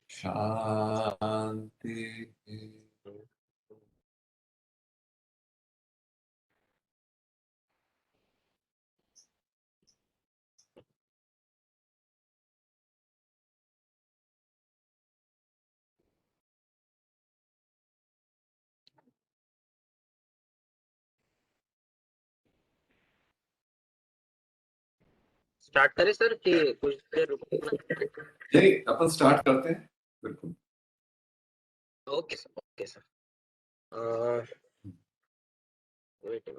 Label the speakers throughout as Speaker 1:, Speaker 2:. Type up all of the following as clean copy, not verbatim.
Speaker 1: शांति।
Speaker 2: Start करें sir कि कुछ देर रुकना?
Speaker 1: नहीं, अपन स्टार्ट करते हैं। बिल्कुल।
Speaker 2: Okay sir. Wait.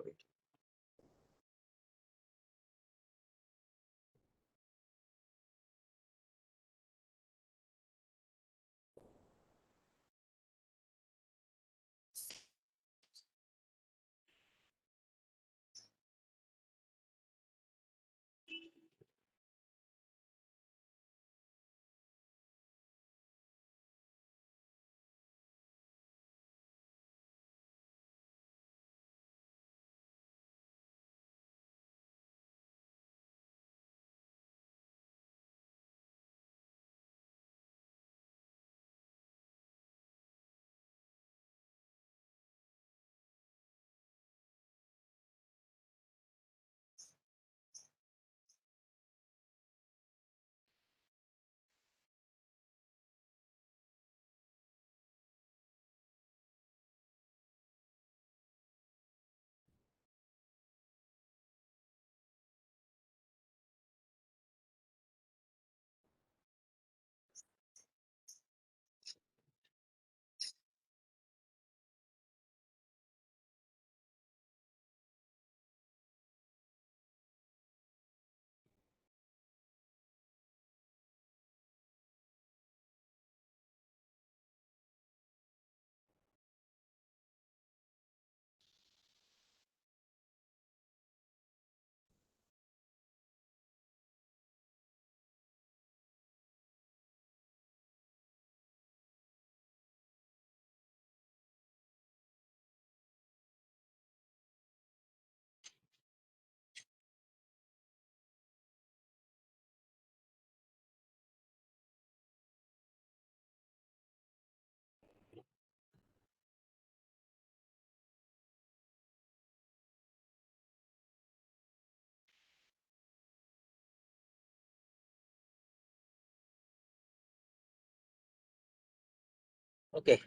Speaker 2: Okay.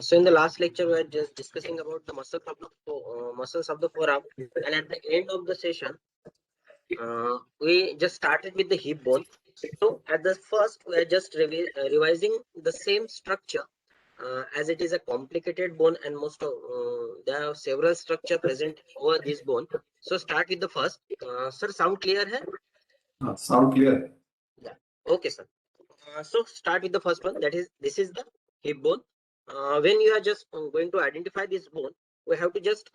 Speaker 2: So in the last lecture, we were just discussing about the muscles of the forearm, and at the end of the session, we just started with the hip bone. So at the first, we are just revising the same structure, as it is a complicated bone, and there are several structure present over this bone. So start with the first. Sir, sound clear hai?
Speaker 1: Sound clear?
Speaker 2: Yeah. Okay, sir. So start with the first one. This is the hip bone. When you are just going to identify this bone, we have to just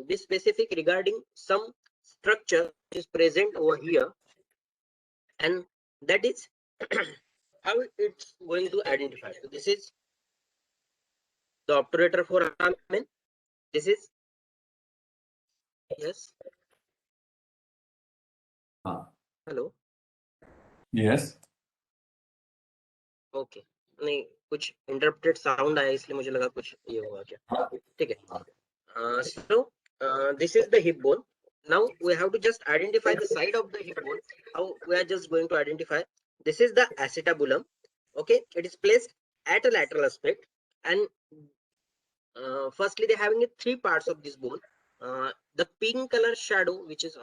Speaker 2: be specific regarding some structure which is present over here, and that is how it's going to identify. So this is the obturator foramen. This is, yes. Hello.
Speaker 1: Yes.
Speaker 2: Okay, नहीं कुछ interrupted sound आया इसलिए मुझे लगा कुछ ये हुआ क्या. ठीक है. So this is the hip bone. Now we have to just identify the side of the hip bone. How we are just going to identify? This is the acetabulum. Okay, it is placed at a lateral aspect, and firstly they're having three parts of this bone. The pink color shadow, which is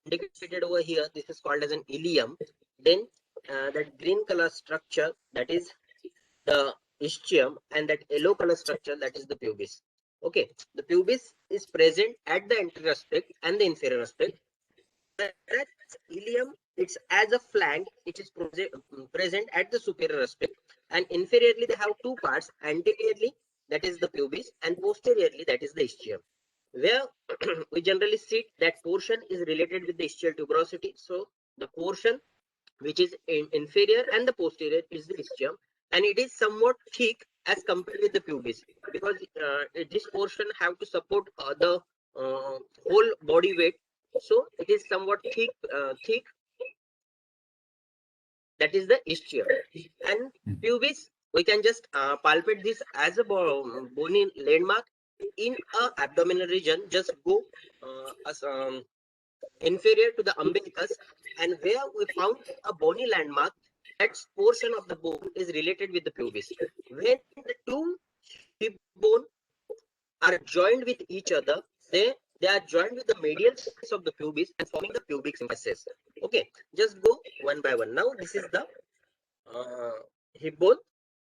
Speaker 2: indicated over here, this is called as an ilium. Then that green color structure, that is the ischium, and that yellow color structure, that is the pubis. Okay, the pubis is present at the anterior aspect and the inferior aspect. That ilium, it's as a flank, it is present at the superior aspect, and inferiorly they have two parts. Anteriorly, that is the pubis, and posteriorly, that is the ischium, where we generally see that portion is related with the ischial tuberosity. So the portion which is inferior and the posterior is the ischium, and it is somewhat thick as compared with the pubis, because this portion have to support the whole body weight. So it is somewhat thick that is the ischium, and pubis, we can just palpate this as a bony landmark in a abdominal region. Just go as inferior to the umbilicus, and where we found a bony landmark, that portion of the bone is related with the pubis. When the two hip bone are joined with each other, they are joined with the medial surface of the pubis and forming the pubic symphysis. Okay, just go one by one. Now this is the uh, hip bone,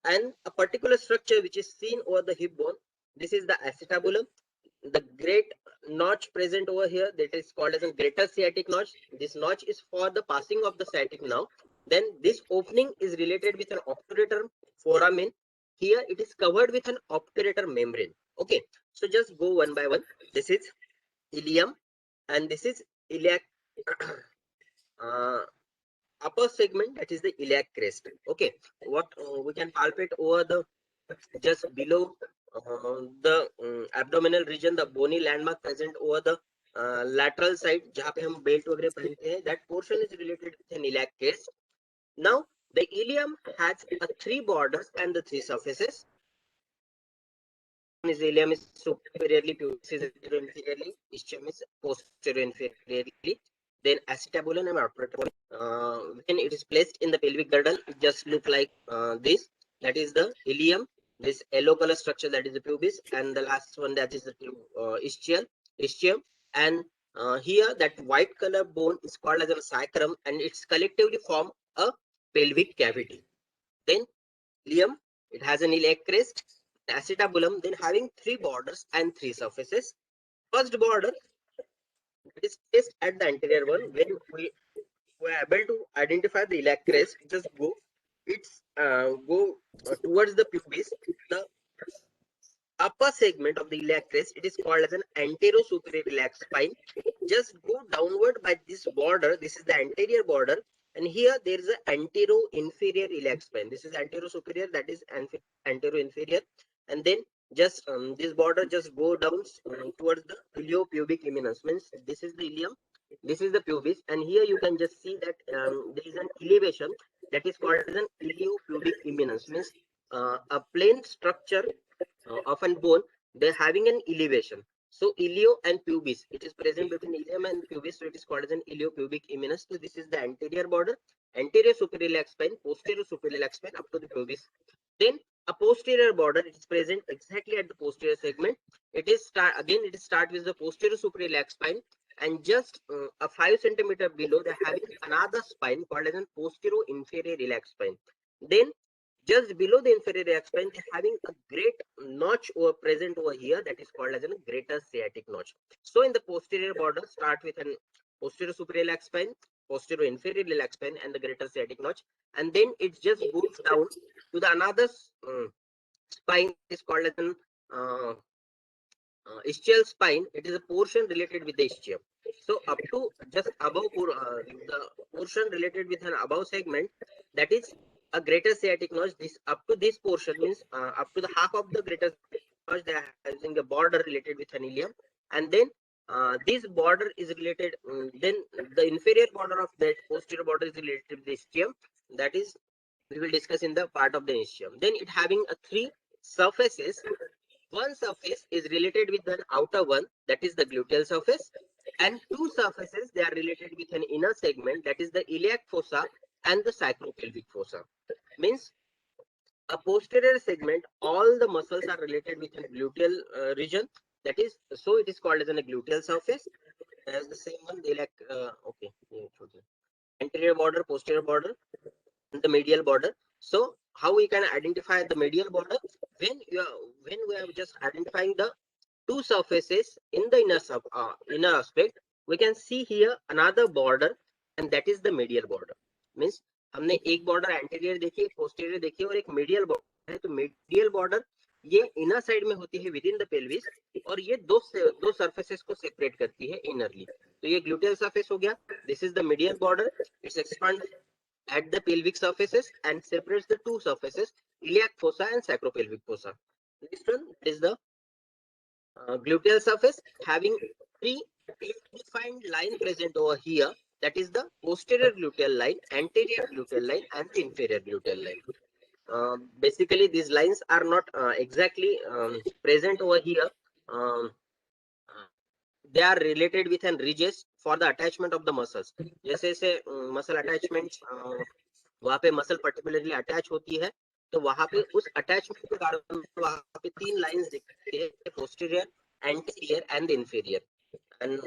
Speaker 2: and a particular structure which is seen over the hip bone. This is the acetabulum. The great notch present over here, that is called as a greater sciatic notch. This notch is for the passing of the sciatic nerve. Then this opening is related with an obturator foramen. Here it is covered with an obturator membrane. Okay, so just go one by one. This is ilium, and this is iliac uh, upper segment, that is the iliac crest. Okay, what we can palpate over the just below the abdominal region, the bony landmark present over the lateral side, जहाँ पे हम belt वगैरह पहनते हैं, that portion is related with an iliac crest. Now the ilium has a 3 borders and the 3 surfaces. Is ilium is superiorly, pubis is inferiorly, ischium is posterior inferiorly. Then acetabulum and obturator. When it is placed in the pelvic girdle, it just look like this. That is the ilium. This yellow color structure, that is the pubis, and the last one, that is the ischium. And here that white color bone is called as a sacrum, and it's collectively form a pelvic cavity. Then ilium, it has an iliac crest, acetabulum, then having 3 borders and 3 surfaces. First border is placed at the anterior one. When we were able to identify the iliac crest, just go, it's go towards the pubis. The upper segment of the iliac crest, it is called as an anterosuperior iliac spine. Just go downward by this border. This is the anterior border, and here there is an antero-inferior iliac spine. This is anterosuperior, that is antero-inferior, and then just this border just go down towards the iliopubic eminence. Means this is the ilium, this is the pubis, and here you can just see that there is an elevation that is called as an iliopubic eminence. Means a plain structure of an bone, they're having an elevation. So ilio and pubis, it is present between ilium and pubis, so it is called as an iliopubic eminence. So this is the anterior border, anterior superior iliac spine, posterior superior iliac spine up to the pubis. Then a posterior border, it is present exactly at the posterior segment. It is start with the posterior superior iliac spine, and just a 5 centimeter below, they're having another spine called as an posterior inferior iliac spine. Then just below the inferior iliac spine, they're having a great notch present over here, that is called as a greater sciatic notch. So in the posterior border, start with an posterior superior iliac spine, posterior inferior iliac spine, and the greater sciatic notch, and then it just goes down to the another spine, is called as an ischial spine. It is a portion related with the ischium. So up to just above the portion related with an above segment, that is a greater sciatic notch. This up to this portion means up to the half of the greater notch, they are having a border related with an ilium, and then this border is related. Then the inferior border of that posterior border is related with the ischium. That is, we will discuss in the part of the ischium. Then it having a 3 surfaces. One surface is related with an outer one, that is the gluteal surface, and 2 surfaces, they are related with an inner segment, that is the iliac fossa and the sacropelvic fossa. Means a posterior segment, all the muscles are related with a gluteal region, that is, so it is called as a gluteal surface. As the same one, the iliac, okay, anterior border, posterior border, and the medial border. So how we can identify the medial border? When we are just identifying the 2 surfaces in the inner aspect, we can see here another border, and that is the medial border. Means हमने एक border anterior देखी, posterior देखी, और एक medial border है. तो medial border ये inner side में होती है within the pelvis, और ये दो surfaces को separate करती है innerly. तो ये gluteal surface हो गया. This is the medial border. It's expand at the pelvic surfaces and separates the 2 surfaces, iliac fossa and sacropelvic fossa. Next one is the gluteal surface, having 3 defined line present over here, that is the posterior gluteal line, anterior gluteal line, and the inferior gluteal line. Basically, these lines are not exactly present over here. Um, they are related with an ridges for the attachment of the muscles. जैसे से muscle attachment वहाँ पे muscle particularly attach होती है, तो वहाँ पे उस अटैचमेंट के कारण वहाँ पे तीन लाइंस दिखती है, posterior, anterior and inferior. And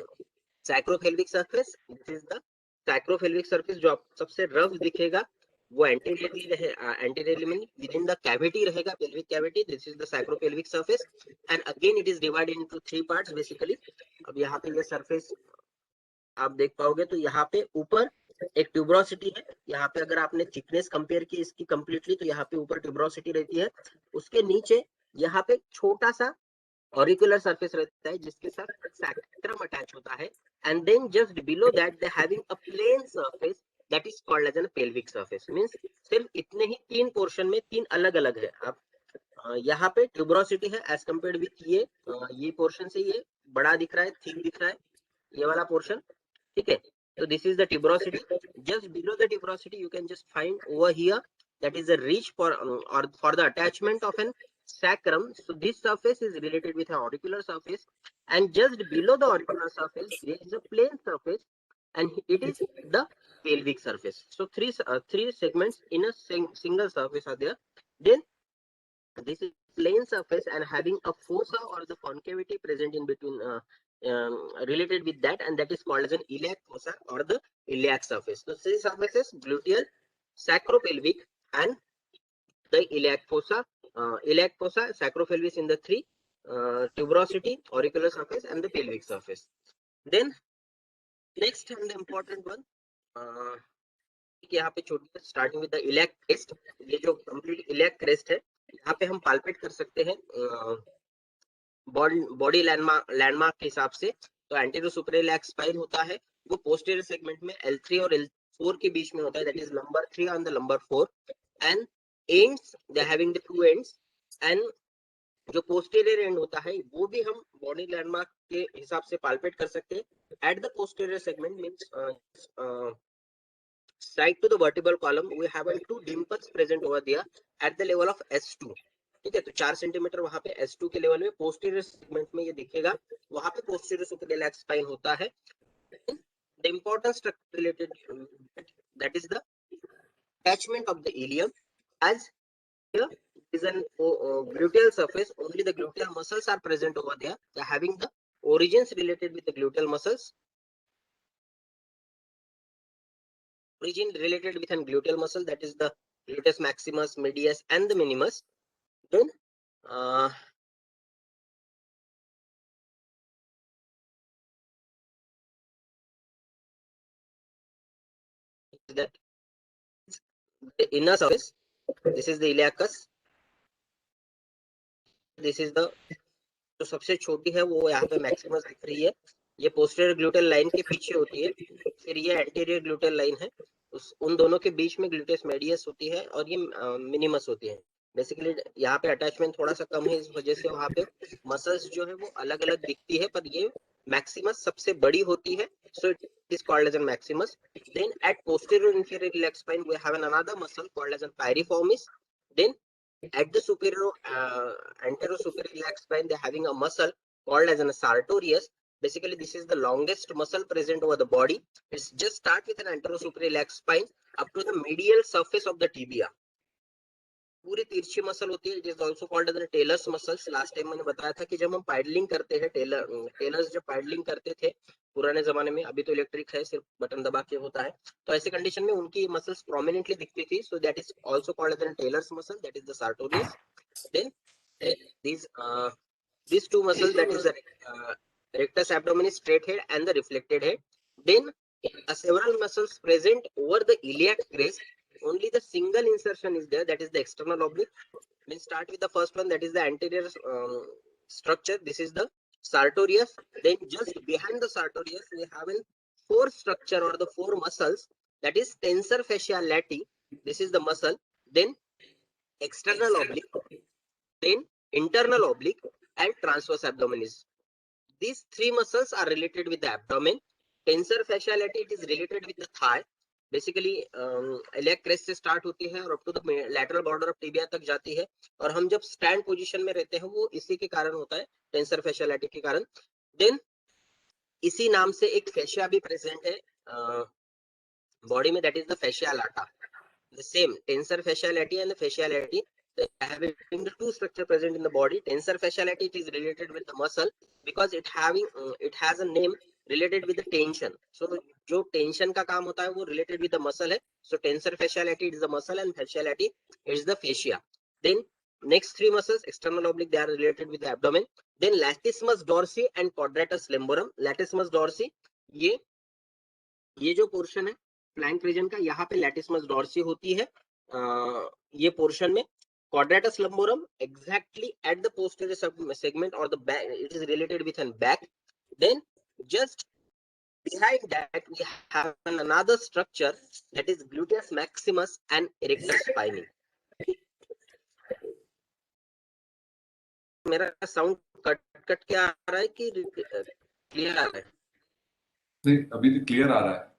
Speaker 2: sacropelvic surface, this is the sacropelvic surface जो आप सबसे रफ दिखेगा वो एंटीरियरली रहे, anteriorly mean within the cavity रहेगा, pelvic cavity. This is the sacropelvic surface and again it is divided into three parts basically. अब यहाँ पे ये सरफेस आप देख पाओगे तो यहाँ पे ऊपर एक ट्यूबरोसिटी है. यहाँ पे अगर आपने थिकनेस कंपेयर की इसकी कंप्लीटली तो यहाँ पे ऊपर ट्यूबरोसिटी रहती है. उसके नीचे यहाँ पे छोटा सा ऑरिकुलर सरफेस रहता है जिसके साथ सैक्रम अटैच होता है. And then just below that they having a plane surface that is called as an pelvic surface. Means सिर्फ इतने ही तीन पोर्शन में तीन अलग अलग है. आप यहाँ पे ट्यूबरोसिटी है एज कम्पेयर्ड विथ ये पोर्शन से ये बड़ा दिख रहा है, थिक दिख रहा है ये वाला पोर्शन. ठीक है, so this is the tuberosity. Just below the tuberosity you can just find over here that is a reach for or for the attachment of an sacrum. So this surface is related with an auricular surface, and just below the auricular surface there is a plane surface and it is the pelvic surface. So three segments in a single surface are there. Then this is plane surface and having a fossa or the concavity present in between, related with that, and that is called as an iliac fossa or the iliac surface. So three surfaces: gluteal, sacropelvic, and the iliac fossa. Iliac fossa, sacropelvis in the three, tuberosity, auricular surface, and the pelvic surface. Then next and the important one, यहाँ पे छोटी starting with the iliac crest. ये जो complete iliac crest है यहाँ पे हम palpate कर सकते हैं बॉडी लैंडमार्क के हिसाब से. तो एंटीरियर सुपीरियर इलियाक स्पाइन होता है वो पोस्टीरियर सेगमेंट में L3 और L4 के बीच में होता है, that is number 3 on the number 4. And ends they having the two ends. And जो पोस्टीरियर एंड होता है वो भी हम बॉडी लैंडमार्क के हिसाब से पाल्पेट कर सकते हैं eight the posterior segment. Means side to the vertebral column we have two dimples present over there at the level of S2. ठीक है, तो 4 सेंटीमीटर वहां पे S2 के लेवल में पोस्टीरियर सेगमेंट में ये दिखेगा, वहां पे पोस्टीरियर सुपीरियर इलियाक स्पाइन होता है. The important structure related that is the attachment of the ilium, as here is an gluteal surface. Only the gluteal muscles are present over there. They are having the origins related with the gluteal muscles. Origin related with an gluteal muscle, that is the gluteus maximus, medius, and the minimus. Then that the inner surface. This is the iliacus. This is the जो सबसे छोटी है वो यहाँ पे Maximus दिख रही है, ये पोस्टीरियर ग्लूटेल लाइन के पीछे होती है. फिर ये एंटीरियर ग्लूटेल लाइन है, उन दोनों के बीच में ग्लूटेस मेडियस होती है और ये मिनिमस होती है. बेसिकली यहाँ पे अटैचमेंट थोड़ा सा कम है, इस वजह से वहाँ पे मसल्स जो है वो अलग अलग दिखती है, पर ये मैक्सिमस सबसे बड़ी होती है. So it is called as an maximus. Then at posterior inferior iliac spine we have another muscle called as an piriformis. Then at the superior anterior superior iliac spine they're having a muscle called as an sartorius. Basically this is the longest muscle present over the body. It's just start with an anterior superior iliac spine up to the medial surface of the tibia. पूरी तिरछी muscle होती है. It is also called as tailor's muscles. Last time मैंने बताया था कि जब हम पैडलिंग करते हैं, टेलर्स जब पैडलिंग करते थे पुराने जमाने में, अभी तो इलेक्ट्रिक है सिर्फ बटन दबा के होता है, तो ऐसे कंडीशन में उनकी मसल्स प्रोमिनेंटली दिखती थी. So that is also called as tailor's muscle, that is the sartorius. Then these two muscles, that is the rectus abdominis straight head and the reflected head. Then several muscles present over the iliac crest. Only the single insertion is there, that is the external oblique. We'll start with the first one, that is the anterior structure. This is the sartorius. Then just behind the sartorius we have a four structure or the four muscles, that is tensor fascia lati. This is the muscle. Then external oblique, then internal oblique, and transverse abdominis. These three muscles are related with the abdomen. Tensor fasciae latae it is related with the thigh, basically iliac crest से start होती है और up to the lateral border of tibia तक जाती है, और हम जब स्टैंड पोजीशन में रहते हैं वो इसी के कारण होता है, टेंसर फैशियालिटी के कारण। देन इसी नाम से एक फैशिया भी प्रेजेंट है बॉडी में, that is the fascia lata. The same tensor fasciality and the fasciality, they having the two structure present in the body. Tensor fasciality it is related with the muscle because it has a name related with the tension. So जो tension का काम होता है वो related with the muscle है. So tensor fasciality is the muscle and fasciality is the fascia. Then next three muscles, external oblique, they are related with the abdomen. Then latissimus dorsi and quadratus lumborum. Latissimus dorsi ये जो portion है flank reason का, यहाँ पे लैटिसमस Dorsey होती है ये portion में। Quadratus lumborum exactly at the posterior segment और the back, it is related with an back. Then just behind that we have another structure that is gluteus maximus and erector spinae. मेरा sound cut cut के आ रहा है कि clear आ रहा है?
Speaker 1: नहीं, अभी तो क्लियर आ रहा है।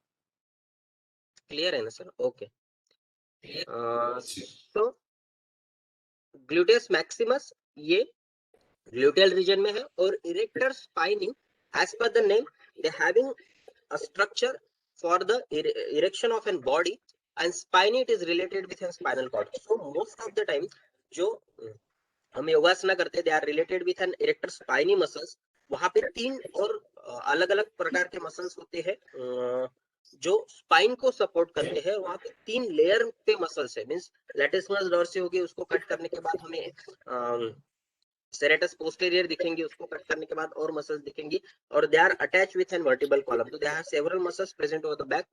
Speaker 2: क्लियर है ना सर? ओके। तो ग्लूटेस मैक्सिमस ये ग्लूटेल रीजन में है, और erector spinae as per the name they having a structure for the erection of an body, and spinae it is related with an spinal cord. So most of the time जो हम योगासना करते हैं they are related with an erector spinae muscles. वहां पे तीन और अलग अलग प्रकार के मसल्स होते हैं जो स्पाइन को सपोर्ट करते हैं। वहां पे तीन लेयर पे मसल्स है, मींस लैटिसिमस डॉर्सी होगी, उसको कट करने के बाद हमें सेरेटस पोस्टीरियर दिखेंगे, उसको कट करने के बाद और मसल्स दिखेंगी, और they are attach with an vertebral column. तो they have several muscles present over the back,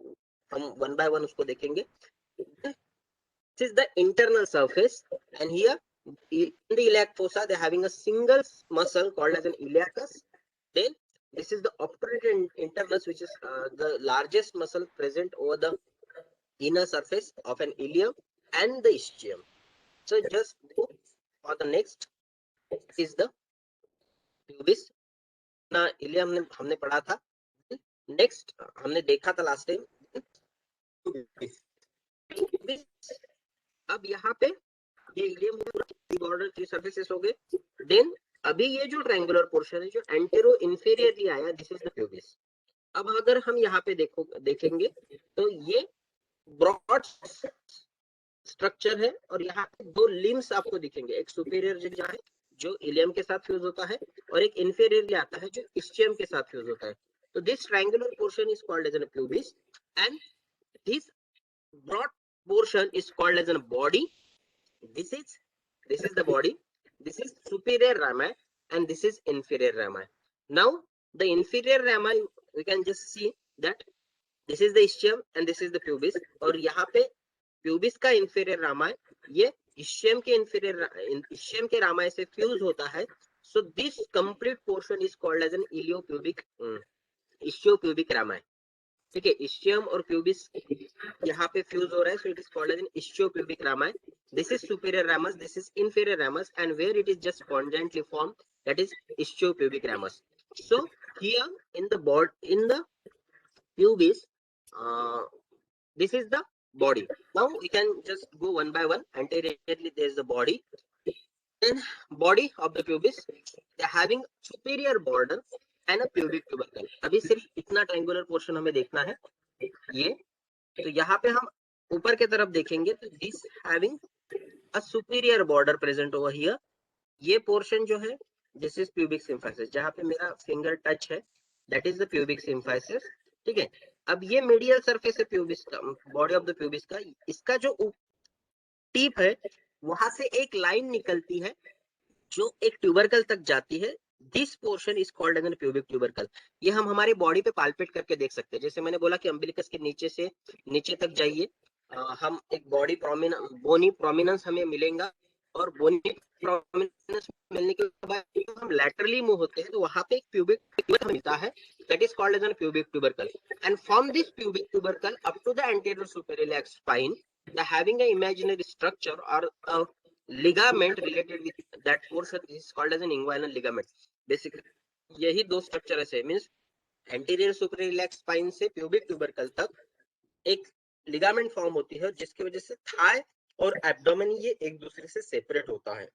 Speaker 2: हम वन बाय वन उसको देखेंगे। This is the internal surface, and here in the iliac fossa they are having a single muscle called as an iliacus. Then this is the obturator internus, which is the largest muscle present over the inner surface of an ilium and the ischium. So just go for the next is the pubis. ना ilium हमने पढ़ा था, next हमने देखा था last time pubis। अब यहाँ पे ये इलियम बॉर्डर थ्री सर्फेसेस हो गए। देन अभी ये जो ट्रायंगुलर पोर्शन है जो एंटेरो इंफीरियरली आया, दिस इज द प्यूबिस। अब अगर हम यहाँ पे देखेंगे तो ये ब्रॉड स्ट्रक्चर है, और यहाँ पे दो लिम्स आपको दिखेंगे, एक सुपीरियर जहाँ है जो इलियम के साथ फ्यूज होता है, और एक इंफीरियरली आता है जो इस्चियम के साथ फ्यूज होता है। तो this triangular portion is called as an pubis, and this broad portion is called as a body. This is the body, this is superior rami, and this is inferior rami. Now the inferior rami, we can just see that this is the ischium and this is the pubis, और यहाँ पे pubis का inferior rami ये ischium के ischium के rami से fuse होता है। So this complete portion is called as an iliopubic ischiopubic rami। ठीक है, इस्चियम और प्यूबिस यहाँ पे फ्यूज हो रहा है, so it is called as an ischiopubic ramus. This is superior ramus, this is inferior ramus, and where it is just conjointly form, that is ischiopubic ramus. So here in the pubis, this is the body. Now we can just go one by one. Anteriorly there is the body, then body of the pubis, they are having superior border and a pubic tubercle। अभी सिर्फ इतना triangular portion हमें देखना है ये। तो यहाँ पे हम ऊपर की तरफ देखेंगे तो this having a superior border present over here. ये पोर्शन जो है दिस इज प्यूबिक सिम्फाइसिस, जहाँ पे मेरा फिंगर टच है that is the pubic symphysis. ठीक है, अब ये मीडियल सरफेस है प्यूबिस का, बॉडी ऑफ द प्यूबिस का। इसका जो टिप है वहां से एक लाइन निकलती है जो एक ट्यूबरकल तक जाती है। This portion is called as an pubic tubercle. ये हम हमारे बॉडी पे पाल्पेट करके देख सकते हैं। जैसे मैंने बोला कि अम्बिलिकस के नीचे से नीचे तक जाइए, हम एक बॉडी बोनी प्रोमिनेंस हमें मिलेगा, और बोनी प्रोमिनेंस मिलने के बाद हम लैटरली मूव होते हैं तो वहां पे एक प्यूबिक ट्यूबरकल मिलता है, that is called as an pubic tubercle. And from this pubic tubercle up to the anterior superior iliac spine, the having an imaginary structure or a ligament related with that portion is called as an inguinal ligament। Basically यही दो structure ऐसे means anterior सुपरइलियाक spine से pubic tubercle तक एक ligament form होती है जिसकी वजह से थाई और एब्डोमेन ये एक दूसरे से सेपरेट होता है.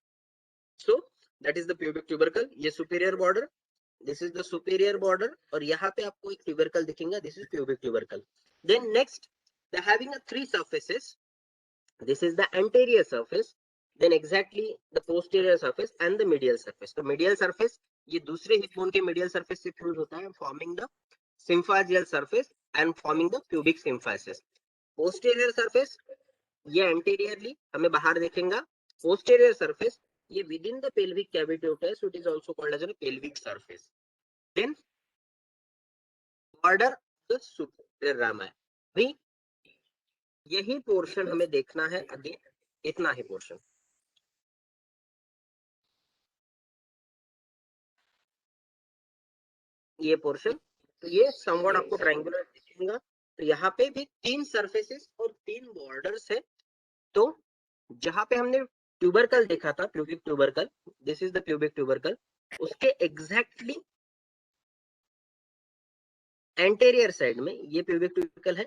Speaker 2: So that is the pubic tubercle. ये superior border, this is the superior border, और यहाँ पे आपको एक ट्यूबरकल दिखेगा, this is pubic tubercle. Then next they having a three surfaces. This is the anterior surface, then exactly the posterior surface and the medial surface. तो medial surface ये दूसरे hip bone के medial surface से fuse होता है, forming the symphysial surface and forming the pubic symphysis. Posterior surface ये anteriorly हमें बाहर दिखेगा. Posterior surface ये within the pelvic cavity होता है, so it is also called as a pelvic surface. Then border the superior rami. भी यही portion हमें देखना है, अगेन इतना ही पोर्शन. ये पोर्शन, तो ये समवॉट आपको ट्रायंगुलर दिखेगा. तो यहाँ पे भी तीन सरफेसेस और तीन बॉर्डर्स है. तो जहां पे हमने ट्यूबरकल देखा था, pubic tubercle, this is the pubic tubercle, उसके एग्जैक्टली एंटीरियर साइड में ये प्यूबिक ट्यूबरकल है.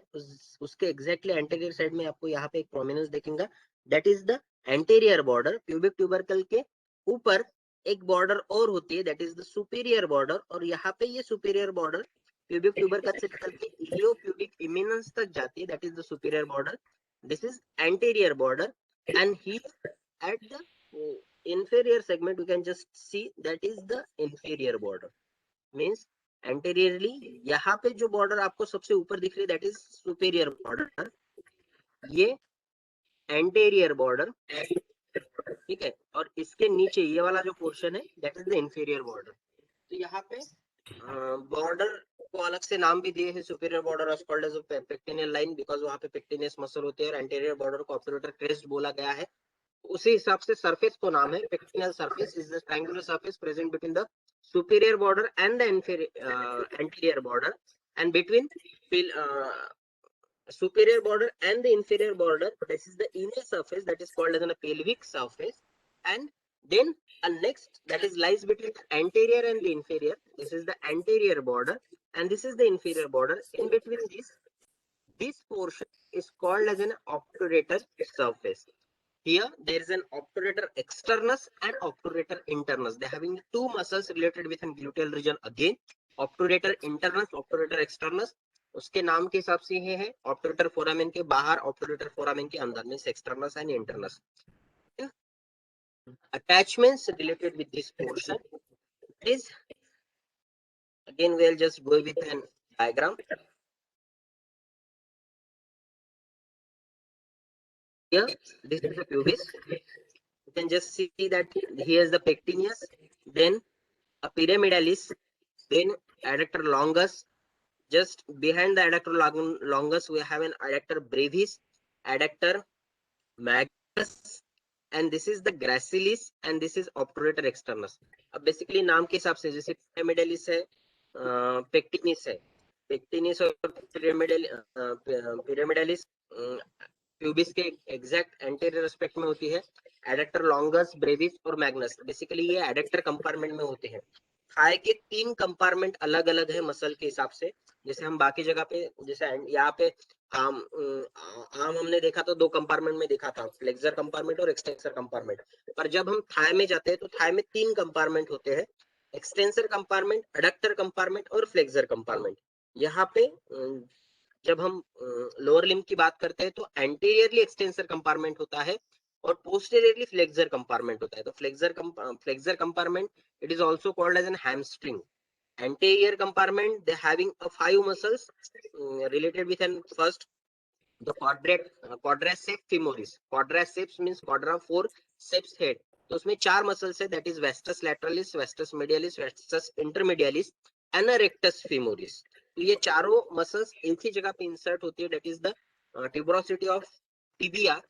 Speaker 2: उसके एग्जैक्टली एंटीरियर साइड में आपको यहाँ पे एक प्रोमिनेंस दिखेगा, that is the anterior border. Pubic tubercle के ऊपर एक बॉर्डर और होती है, that is the superior border. और यहाँ पे ये सुपीरियर बॉर्डर प्यूबिक ट्यूबरकल से निकल के इलियो प्यूबिक इमिनेंस तक जाती है, that is the superior border. This is anterior border, and here at the inferior segment you can just see that is the inferior border. Means anteriorly यहाँ पे जो border आपको सबसे ऊपर दिख रही है, दैट इज सुपीरियर बॉर्डर. ये एंटीरियर बॉर्डर, ठीक है, और इसके नीचे ये वाला जो पोर्शन है, that is the inferior border. तो यहाँ पे बॉर्डर को अलग से नाम भी दिए हैं. Superior border is called as pectineal line because वहाँ पे पेक्टिनियस मसल होते हैं, और एंटीरियर बॉर्डर को ऑब्टुरेटर क्रेस्ट बोला गया है. उसी हिसाब से सरफेस को नाम है pectineal surface. Is the triangular surface present between the superior border and the anterior border, and between superior border and the inferior border, this is the inner surface that is called as a pelvic surface. And then next that is lies between the anterior and the inferior, this is the anterior border, and this is the inferior border. In between this portion is called as an obturator surface. Here there is an obturator externus and obturator internus. They are having two muscles related with an gluteal region. Again, obturator internus, obturator externus. उसके नाम के हिसाब से ये है obturator foramen के बाहर, obturator foramen के अंदर, means externus and internus. Attachments related with this portion is, again we'll just go with an diagram. Here this is the pubis. You can just see that here is the pectineus, then a pyramidalis, then adductor longus. Just behind the adductor longus we have an adductor brevis, adductor magnus, and this is the gracilis, and this is obturator externus. अब basically नाम के हिसाब से जैसे pyramidalis है, pectinis है, pectinis और pyramidalis pubis के एग्जैक्ट एंटीरियर एस्पेक्ट में होती है. एडक्टर लॉन्गस, ब्रेविस और मैग्नस बेसिकली ये एडक्टर कंपार्टमेंट में होते हैं. थाई के तीन कंपार्टमेंट अलग अलग है मसल के हिसाब से. जैसे हम बाकी जगह पे, जैसे यहाँ पे आम हमने देखा तो दो कंपार्टमेंट में देखा था, फ्लेक्सर कंपार्टमेंट और एक्सटेंसर कंपार्टमेंट. पर जब हम थाई में जाते हैं तो थाई में तीन कंपार्टमेंट होते हैं, एक्सटेंसर कंपार्टमेंट, एडक्टर कंपार्टमेंट और फ्लेक्सर कंपार्टमेंट. यहाँ पे जब हम लोअर लिम्ब की बात करते हैं तो एंटीरियरली एक्सटेंसर कंपार्टमेंट होता है और पोस्टीरियरली फ्लेक्सर कंपार्टमेंट होता है. तो flexor compartment it is also called as an hamstring. Anterior compartment they having a 5 muscles related with an first the quadriceps femoris. Quadriceps means quadra 4 ceps head. तो उसमें 4 muscles है, that is vastus lateralis, vastus medialis, vastus intermedialis and rectus femoris. तो ये चारों muscles एक ही जगह पे insert होती है, that is the tuberosity of tibia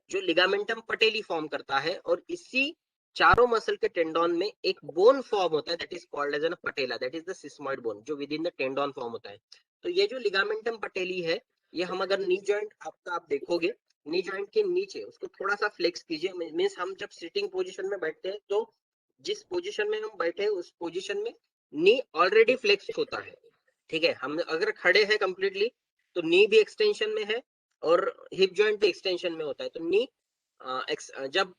Speaker 2: जो लिगामेंटम पटेली फॉर्म करता है. और इसी चारों मसल के टेंडोन में एक बोन फॉर्म होता है, that is called as an patella, that is the sesamoid bone जो within the tendon form होता है. तो ये जो लिगामेंटम पटेली है, ये हम अगर नी जॉइंट आपका आप देखोगे, नी जॉइंट के नीचे उसको थोड़ा सा फ्लेक्स कीजिए. मींस हम जब सिटिंग पोजीशन में बैठते हैं तो जिस पोजीशन में हम बैठे हैं उस पोजीशन में नी ऑलरेडी फ्लेक्स होता है. ठीक है, हम अगर खड़े हैं कंप्लीटली तो नी भी एक्सटेंशन में है और हिप जॉइंट भी एक्सटेंशन में होता है। तो नी जब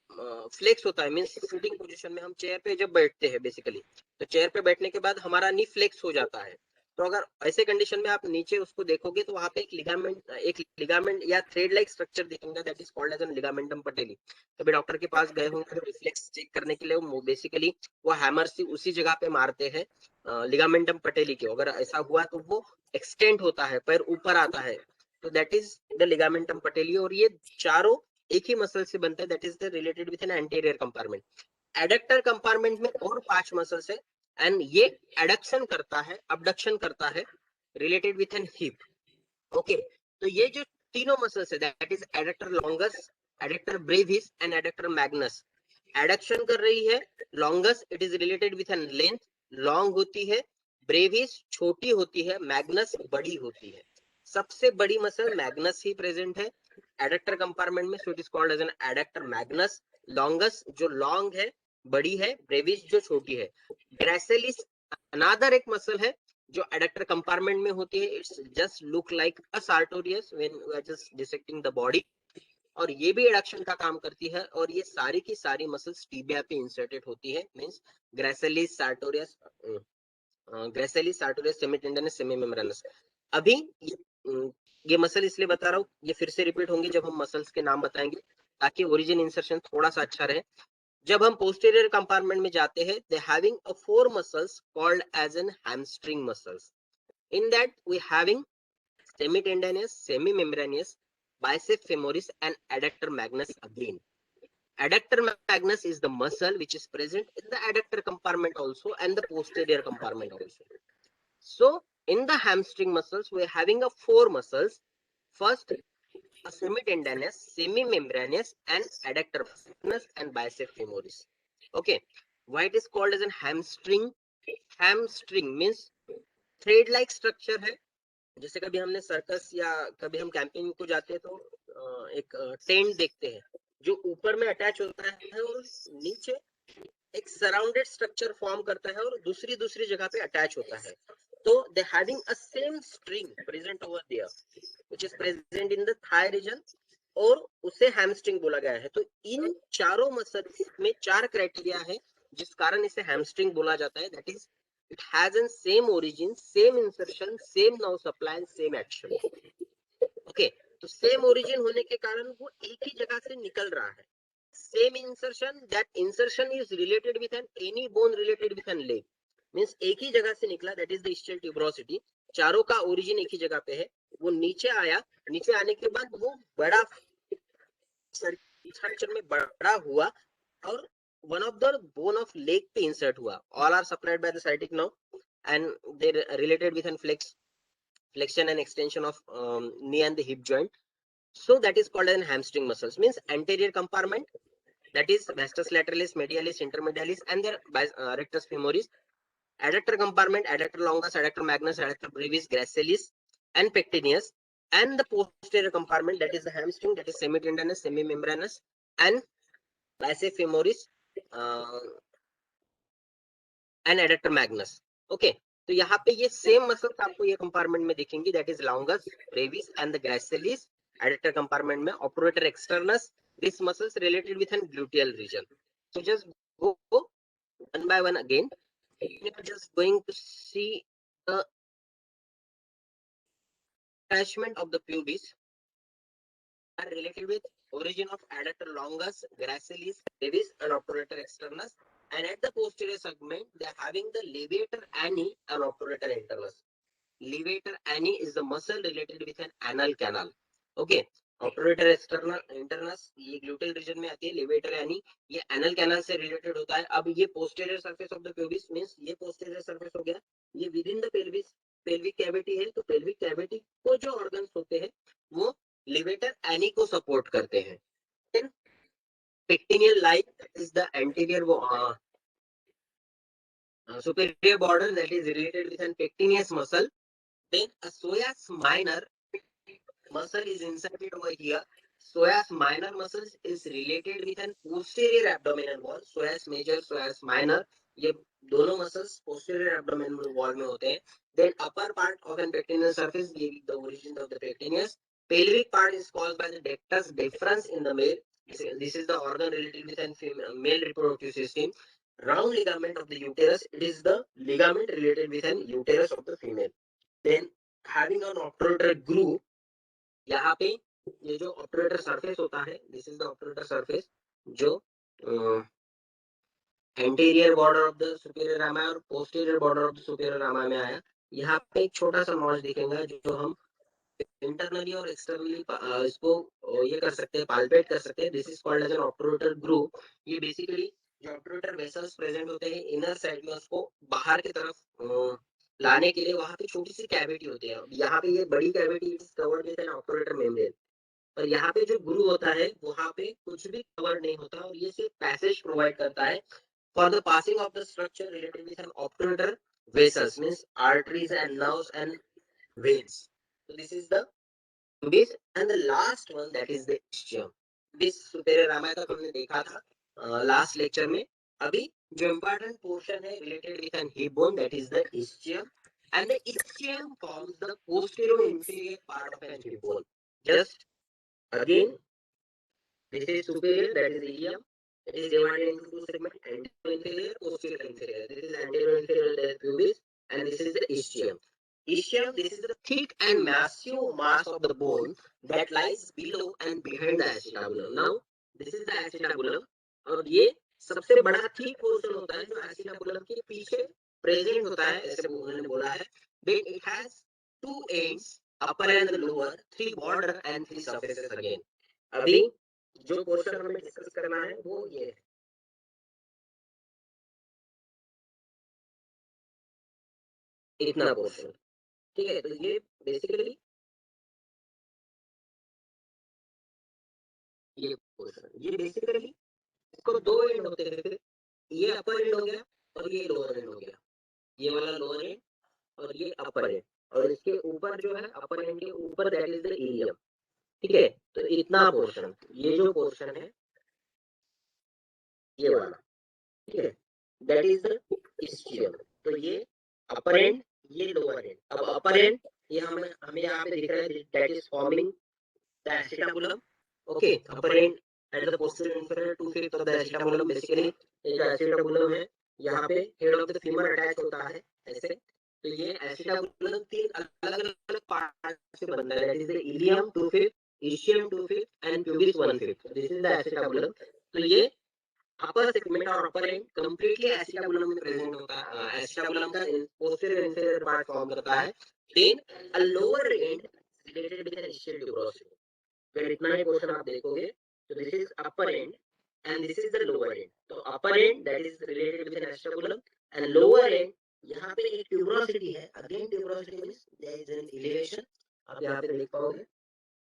Speaker 2: फ्लेक्स होता है मींस सिटिंग पोजीशन में, हम चेयर पे जब बैठते हैं बेसिकली, तो चेयर पे बैठने के बाद हमारा नी फ्लेक्स हो जाता है। तो अगर ऐसे कंडीशन में आप नीचे उसको देखोगे तो वहां पे एक लिगामेंट या थ्रेड लाइक स्ट्रक्चर दिखेगा, that is called as an ligamentum patellae. कभी डॉक्टर के पास गए होंगे तो रिफ्लेक्स चेक करने के लिए वो बेसिकली वो हैमर से उसी जगह पे मारते हैं लिगामेंटम पटेली के। अगर ऐसा हुआ तो वो एक्सटेंड होता है, पैर ऊपर आता है, तो दैट इज द लिगामेंटम पटेली। और ये चारों एक ही मसल से बनता है, that is the related with N anterior compartment. Adductor compartment में और 5 मसल्स है एंड ये एडक्शन करता है, अबडक्शन करता है, related with N hip. Okay, तो ये जो तीनों मसल्स है that is adductor longus, adductor Brevis and adductor Magnus. Adduction कर रही है longus, it is related with N length, long होती है, ब्रेविस छोटी होती है, मैग्नस बड़ी होती है। सबसे बड़ी मसल मैग्नस ही प्रेजेंट है एडक्टर कंपार्टमेंट में, so it is called as an adductor magnus. Longus जो लॉन्ग है, बड़ी है, ब्रेविस जो छोटी है। ग्रेसिलिस अनदर एक मसल है जो एडक्टर कंपार्टमेंट में होती है, it's just look like a sartorius when we are just dissecting the body, और ये भी एडक्शन का काम करती है। और ये सारी की सारी मसल्स टिबिया पे इंसर्टेड होती है, means gracilis sartorius, gracilis sartorius, semitendinosus, semimembranosus. अभी ये मसल इसलिए बता रहा हूँ, ये फिर से रिपीट होंगे जब हम मसल्स के नाम बताएंगे, ताकि ओरिजिन इंसर्शन थोड़ा सा अच्छा रहे। जब हम पोस्टीरियर कंपार्टमेंट में जाते हैं, they having a 4 muscles called as an hamstring muscles. In that we having semitendinous, semimembranous, bicep femoris and adductor magnus again. Adductor magnus is the muscle which is present in the adductor compartment also and the posterior compartment also. So in the hamstring muscles, we are having a 4 muscles. First, a semitendinous, semimembranous and adductor magnus and bicep femoris. Okay, why it is called as a hamstring? Hamstring means thread like structure है। जैसे कभी हमने circus या कभी हम camping को जाते हैं तो एक टेंट देखते हैं जो ऊपर में अटैच होता है और नीचे एक सराउंडेड स्ट्रक्चर फॉर्म करता है और दूसरी दूसरी जगह पे अटैच होता है। तो they having a same string present over there which is present in the thigh region, और उसे हैमस्ट्रिंग बोला गया है। तो इन चारों मसल्स में 4 क्राइटेरिया है जिस कारण इसे हैमस्ट्रिंग बोला जाता है, that is it has a same origin, same insertion, same nerve supply and same action. Okay, तो सेम ओरिजिन होने के कारण वो एक ही जगह से निकल रहा है। Same insertion, that insertion is related with an any bone related with N leg, means एक ही जगह से निकला, that is the ischial tuberosity। चारों का ओरिजिन एक ही जगह पे है, वो नीचे आया, नीचे आने के बाद वो बड़ा स्ट्रक्चर में बड़ा हुआ और one of the bone of leg पे insert हुआ। all are supplied by the sciatic nerve and they're related with an flexion and extension of knee and the hip joint, so that is called as hamstring muscles, means anterior compartment, that is vastus lateralis, medialis, intermedialis and their rectus femoris, adductor compartment, adductor longus, adductor magnus, adductor brevis, gracilis and pectineus, and the posterior compartment, that is the hamstring, that is semitendinous, semimembranous and bicep femoris and adductor Magnus. Okay, तो यहाँ पे ये same muscles आपको ये compartment में दिखेंगी, that is longus, brevis and the gracilis. Adductor compartment में obturator externus, this muscles related with an gluteal region. So just go one by one again, just going to see the attachment of the pubis are related with origin of adductor longus, gracilis, brevis and operator externus, and at the posterior segment they are having the levator ani and operator internus. Levator ani is the muscle related with an anal canal. Okay, operator external internus ये gluteal region में आती है, levator यानी ये anal canal से related होता है। अब ये posterior surface of the pelvis means ये पोस्टीरियर सरफेस हो गया, ये with in the pelvis pelvic cavity है, तो पेल्विक कैविटी को जो ऑर्गन्स होते हैं वो लेवेटर एनी को सपोर्ट करते हैं। Then pectineal line is the anterior superior border that is related with an pectineus muscle. Then a psoas minor muscle is inserted over here, psoas minor muscles is related with an posterior abdominal wall. Psoas major, psoas minor, ये दोनों muscles posterior abdominal wall में होते हैं. Then upper part of an pectineal surface giving the origin of the pectineus. Pelvic part is caused by the dectus deferens in the male. This is the organ related with an male reproductive system. Round ligament of the uterus, it is the ligament related with an uterus of the female. Then having an obturator groove, यहाँ पे ये जो operator surface होता है, this is the obturator surface, जो anterior border of the superior ramus और posterior border of the superior ramus में आया. यहाँ पे एक छोटा सा नॉच दिखेगा जो हम इंटरनली और एक्सटर्नली इसको ये कर सकते हैं, पाल्पेट कर सकते हैं. This is called as an obturator groove. ये बेसिकली जो ऑपरेटर वेसल्स प्रेजेंट होते हैं इनर साइड में, उसको बाहर की तरफ लाने के लिए वहां पे छोटी सी कैविटी होती है. यहाँ पे ये बड़ी cavity is covered with an operator membrane. और यहाँ पे जो गुरु होता है वहां पे कुछ भी कवर नहीं होता और ये सिर्फ पैसेज प्रोवाइड करता है for the passing of the structure related with an operator vessels, means arteries and nerves and veins. So this is the base and the last one, that is the ischium. This superior rama तक हमने देखा था last lecture में. अभी जो important portion है related with an hip bone, that is the ischium, and the ischium forms the posterior inferior part of an hip bone. Just again, this is superior, that is ilium. It is divided into two segments, anterior inferior, posterior inferior. This is anterior inferior, that is pubis, and this is the ischium. Ischium, this is the thick and massive mass of the bone that lies below and behind the acetabulum. Now, this is the acetabulum, और ये सबसे बड़ा thick portion होता है जो acetabulum के पीछे present होता है, ऐसे उन्होंने बोला है. Then it has two ends, upper and the lower, three border and three surfaces again. अभी जो पोर्शन हमें डिस्कस करना है वो ये है. इतना पोर्शन, ठीक है. तो ये बेसिकली ये पोर्शन, ये बेसिकली इसको दो एंड होते हैं. फिर ये अपर एंड हो गया और ये लोअर एंड हो गया. ये वाला लोअर एंड और ये अपर एंड, और इसके ऊपर जो है अपर एंड के ऊपर, दैट इज द इलियम. ठीक है. तो इतना पोर्शन, ये जो पोर्शन है ये वाला, ठीक है, दैट इज द ischium. तो ये अपर एंड, ये लोअर एंड. अब अपर एंड ये हमें हमें यहाँ पे दिख रहा है, that is forming the acetabulum. Okay, upper and eight the posterior inferior 2/5 of the acetabulum. Basically ये जो acetabulum है यहाँ पे head of the femur attach होता है ऐसे. तो ये acetabulum तीन अलग अलग पार्ट से बनता है, that is the ilium 2/5, ischium 2/5 and pubis 1/5. This is the acetabulum. तो ये अपर सेगमेंट और अपर एंड कंप्लीटली acetabulum में प्रेजेंट होता है. acetabulum का पोस्टीरियर इंफीरियर पार्ट फॉर्म करता है. Then a lower end related with an ischial tuberosity. फिर इतना ही पोर्शन आप देखोगे, तो this is upper end and this is the lower end. तो upper end that is related with an acetabulum and lower end यहाँ पे एक ट्यूबरोसिटी है. Again tuberosity means there is an elevation. आप यहाँ पे देख पाओगे,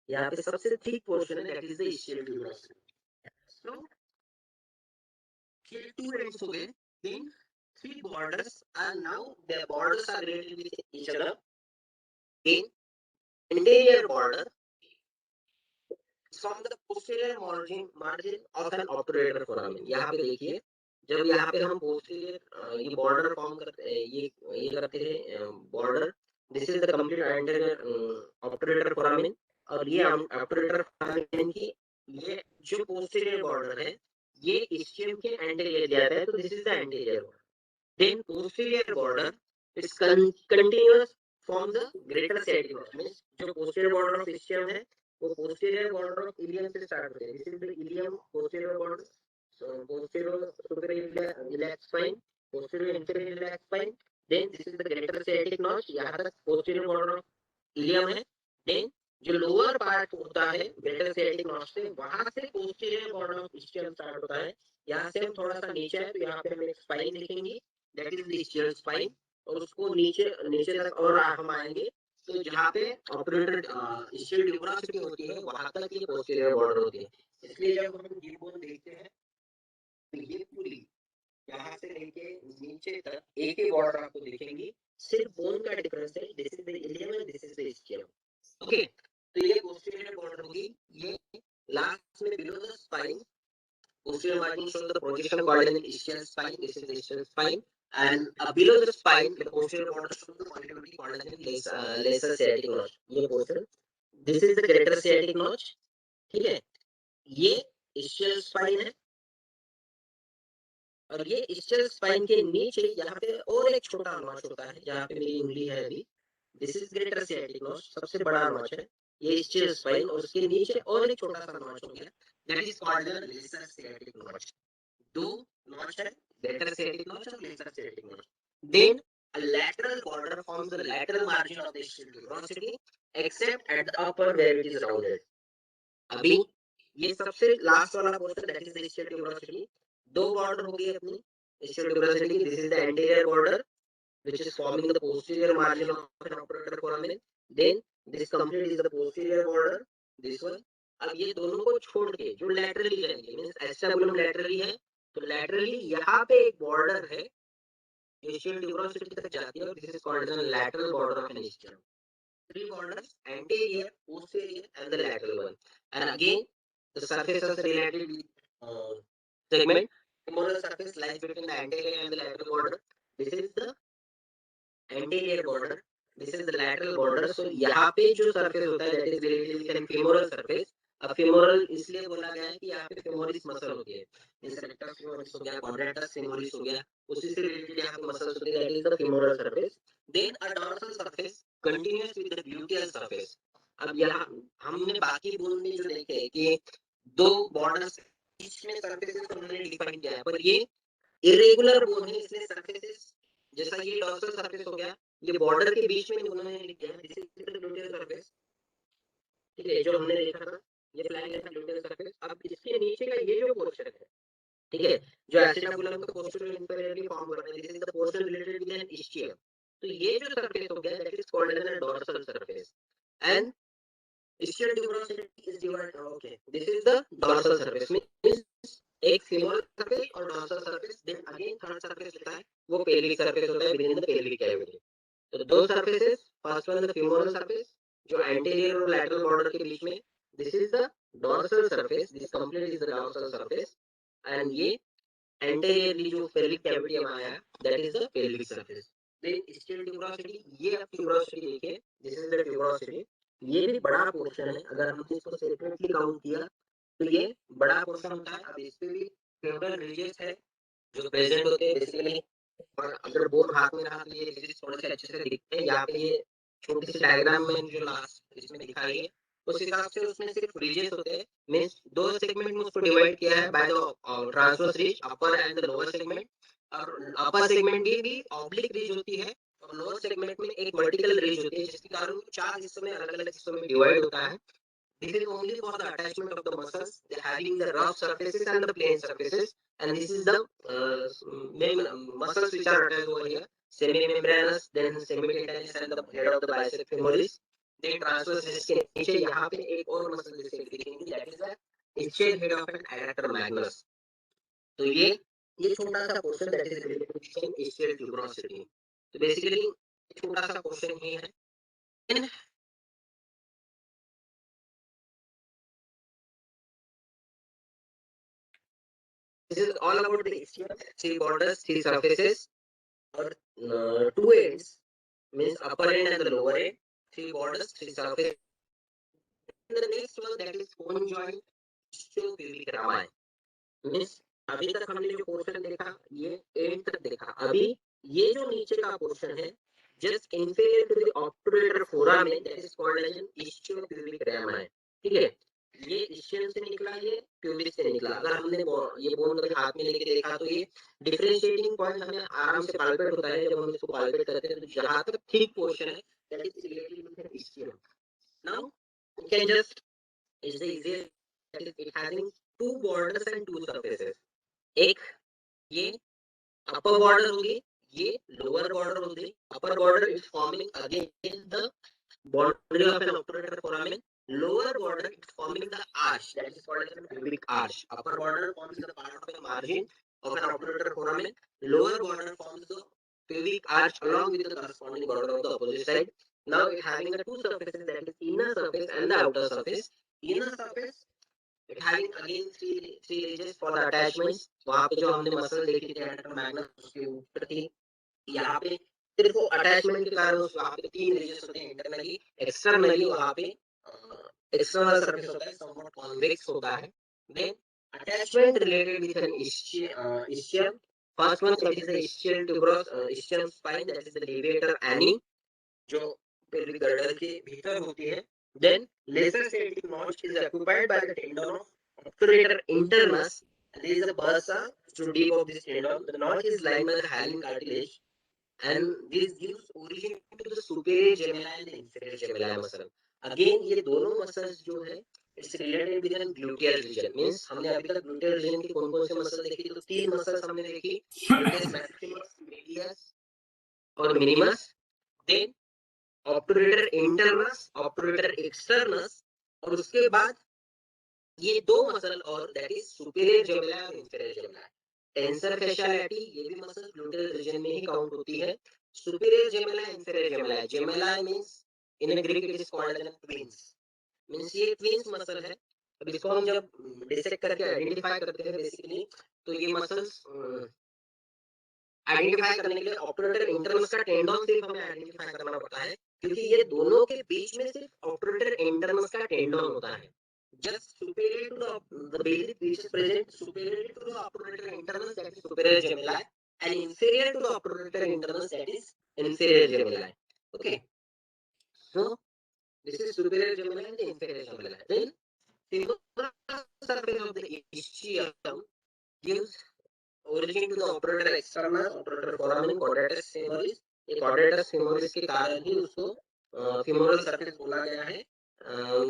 Speaker 2: यहाँ पे सबसे थिक पोर्शन है, that is the ischial tuberosity. So here two ends हो गए. Then three borders are now, the borders are related with each other. Then interior border from the posterior margin of an obturator foramen. यहाँ पे देखिए, जब यहाँ पे हम posterior ये border फॉर्म करते ये करते हैं border, this is the complete anterior obturator foramen. और ये obturator foramen की ये जो posterior border है ये ischium के anterior जाता है. तो this is the anterior border. Then posterior border is continuous from the greater sciatic nerve. Means जो posterior border of ischium है वो posterior border of ilium से start होते हैं. This is the ilium posterior border. So posterior superior iliac spine, posterior inferior iliac spine. Then this is the greater sciatic nerve. यहाँ तक posterior border of ilium है. Then जो lower part होता है greater sciatic nerve से, वहाँ से posterior border of ischium start होता है. यहाँ से हम थोड़ा सा नीचे है तो यहाँ पे हम एक spine लिखेंगे, that is the ischial spine. और उसको नीचे नीचे तक और हम आएंगे तो जहाँ पे ऑपरेटर ischial tuberosity होती है वहां तक ये posterior border होती है. इसलिए जब हम हिप बोन देखते हैं तो ये पूरी यहाँ से लेके नीचे तक एक ही बॉर्डर आपको दिखेंगी. सिर्फ बोन का डिफरेंस है, this is the ilium and this is the ischium. Okay, तो ये posterior border होगी, ये posterior margin shows the projection coordinate ischial spine. This is the ischial spine. And below the spine, the posterior border shows the contributing coordinate lesser sciatic notch. ये portion. This is the greater sciatic notch. ठीक है, ये ischial spine है, और ये ischial spine के नीचे यहाँ पे और एक छोटा नॉच होता है, जहाँ पे मेरी उंगली है अभी. This is greater sciatic notch, सबसे बड़ा नॉच है ये ischial spine, और उसके नीचे और एक छोटा सा नॉच हो गया, that is called the lesser sciatic notch. दो notch है, greater sciatic notch और lesser sciatic notch. Then a lateral border forms the lateral margin of the ischial tuberosity, except at the upper where it is rounded. अभी ये सबसे last वाला portion, that is the ischial tuberosity. दो border हो गई अपनी ischial tuberosity की. This is the anterior border which is forming the posterior margin of an obturator foramen. Then this complete is the posterior border, this one. अब ये दोनों को छोड़ के जो laterally जाएंगे, मींस acetabulum laterally है, तो laterally यहाँ पे एक बॉर्डर है ischial tuberosity तक जाती है, और this is called the lateral border of an ischium. Three borders, anterior, posterior, and the lateral one. And again, the surface is related with segment. Femoral surface lies between the anterior and the lateral border. This is the anterior border. This is the lateral border. So यहाँ पे जो surface होता है, that is related with femoral surface. अब femoral इसलिए बोला गया है कि यहाँ पे femoris muscle होती है. जैसे rectus femoris हो गया, quadratus femoris हो गया, उसी से related यहाँ पे muscles होती है, that is the femoral surface. Then a dorsal surface continues with the gluteal surface. अब यहाँ हमने बाकी बोन में जो देखे कि दो बॉर्डर्स बीच में सर्फेसेस हमने डिफाइन किया है, पर ये इरेगुलर बोन है, इसलिए सर्फेसेस जैसा ये डॉर्सल सरफेस हो गया, ये बॉर्डर के बीच में उन्होंने लिखा है, दिस इज द ग्लूटेल सरफेस. ठीक है, जो हमने देखा था ये फ्लैग है ग्लूटेल सरफेस. अब इसके नीचे का ये जो पोर्शन है, ठीक है, जो एसिटाबुलम का पोस्टीरियर इंफीरियरली फॉर्म कर रहा है, this is the portion related with an ischium. तो ये जो सरफेस हो गया, that is called as a dorsal surface. And ischial tuberosity is divided. Okay, this is the dorsal surface, means एक femoral surface और dorsal surface. Then again third surface होता है, वो pelvic surface होता है within the pelvic cavity. तो दो surfaces, first one the femoral surface जो anterior और lateral border के बीच में, this is the dorsal surface. This complete is the dorsal surface. And ये anteriorly जो pelvic cavity हमारा है, that is the pelvic surface. Then ischial tuberosity, ये आप tuberosity देखिए, this is the tuberosity. ये भी बड़ा पोर्शन है, अगर हमने इसको सेपरेटली काउंट किया तो ये बड़ा पोर्शन होता है. अब इस पे भी फेमरल रीजन्स है जो प्रेजेंट होते हैं बेसिकली, और अगर बोन हाथ में रहा तो ये रीजन्स थोड़े से अच्छे से दिखते हैं. यहाँ पे ये छोटी सी डायग्राम में जो लास्ट इसमें दिखाई है, उस हिसाब से उसमें सिर्फ रीजन्स होते हैं, मींस दो सेगमेंट में उसको डिवाइड किया है by the transverse ridge, upper and the lower segment. और अपर सेगमेंट भी ऑब्लिक रीज होती है, और लोअर सेगमेंट में एक वर्टिकल रीज होती है, जिसके कारण चार हिस्सों में अलग-अलग हिस्सों में डिवाइड होता है. This is only for the attachment of the muscles, having the rough surfaces and the plane surfaces, and this is the main muscles which are attached over here, semimembranous, then semitendinous and the head of the bicep femoris. Then transverse disc के नीचे यहाँ पे एक और muscle जैसे दिखेंगी, that is the ischial head of an adductor magnus. तो ये छोटा सा portion that is related to ischial tuberosity. तो बेसिकली छोटा सा पोर्शन ही है. This is all about the ischium. Three borders, three surfaces, or two ends, means upper end and the lower end. Three borders, three surfaces. And the next one, that is conjoint ischial-pubic rami. Means अभी तक हमने जो portion देखा ये and तक देखा. अभी ये जो नीचे का पोर्शन है, just inferior to the obturator foramen, that is called as an ischial-pubic rami. ठीक है, ये ischium से निकला, ये pubic से निकला. अगर हमने ये बोन अगर हाथ में लेके देखा तो ये डिफरेंशिएटिंग पॉइंट हमें आराम से पाल्पेट होता है जब हम इसको पाल्पेट करते हैं. तो जहां तक ठीक पोर्शन है, that is related with the ischium. Now you can just, is the easiest, that is it having two borders and two surfaces. एक ये upper border होगी, ये lower border होगी. Upper border is forming against the boundary of an obturator foramen. Lower border is forming the arch, that is called as a pubic arch. Upper border forms the part of the margin of an obturator foramen. Lower border forms the pubic arch along with the corresponding border of the opposite side. Now it having the two surfaces, that is inner surface and the outer surface. Inner surface it having again three reasons for the attachments. वहां पे जो हमने muscle देखी थी adductor Magnus उसके ऊपर थी, यहाँ पे सिर्फ वो अटैचमेंट के कारण उस वहां पे तीन रीजन्स होते हैं इंटरनली, एक्सटर्नली वहां पे एक्सटर्नल सरफेस होता है समवhat कॉन्वेक्स होता है। Then attachment related with an ischium. First one that is the ischial tuberous ischium spine, that is the levator ani, जो pelvic girdle के भीतर होती है। Then lesser sciatic notch is occupied by the tendon of obturator internus. There is a bursa to deep of this tendon. The notch is lined by the hyaline cartilage, and this gives origin to the superior gemella and the inferior gemella muscle. Again ये दोनों muscles जो है it's related with an gluteal region. Means हमने अभी तक gluteal region की कौन-कौन से मसल देखी, तो तीन मसल्स हमने देखी, ग्लूटेस मैक्सिमस, मीडियस और minimus. Then obturator internus, obturator externus, और उसके बाद ये दो मसल और दैट इज सुपीरियर जेमिला और inferior Djemila. Tensor fascia lati ये भी मसल ग्लूटेल रीजन में ही काउंट होती है। Superior gemelli, inferior gemelli, gemelli means in Greek it is called as twins, means ये ट्विन्स मसल है। अब इसको हम जब डिसेक्ट करके आइडेंटिफाई करते हैं बेसिकली, तो ये मसल्स आइडेंटिफाई करने के लिए ऑब्टूरेटर इंटरनस का टेंडन सिर्फ हमें आइडेंटिफाई करना पड़ता है, क्योंकि ये दोनों के बीच में सिर्फ ऑब्टूरेटर इंटरनस का टेंडन होता है। Just superior to the basic which is present superior to the obturator internus, that is superior gemella, and inferior to the obturator internus, that is inferior gemella. Okay, so this is superior gemella and the inferior gemella. Then femoral surface of the ischium gives origin to the obturator externus, obturator foramen, quadratus femoris. ये quadratus femoris के कारण ही उसको femoral surface बोला गया है।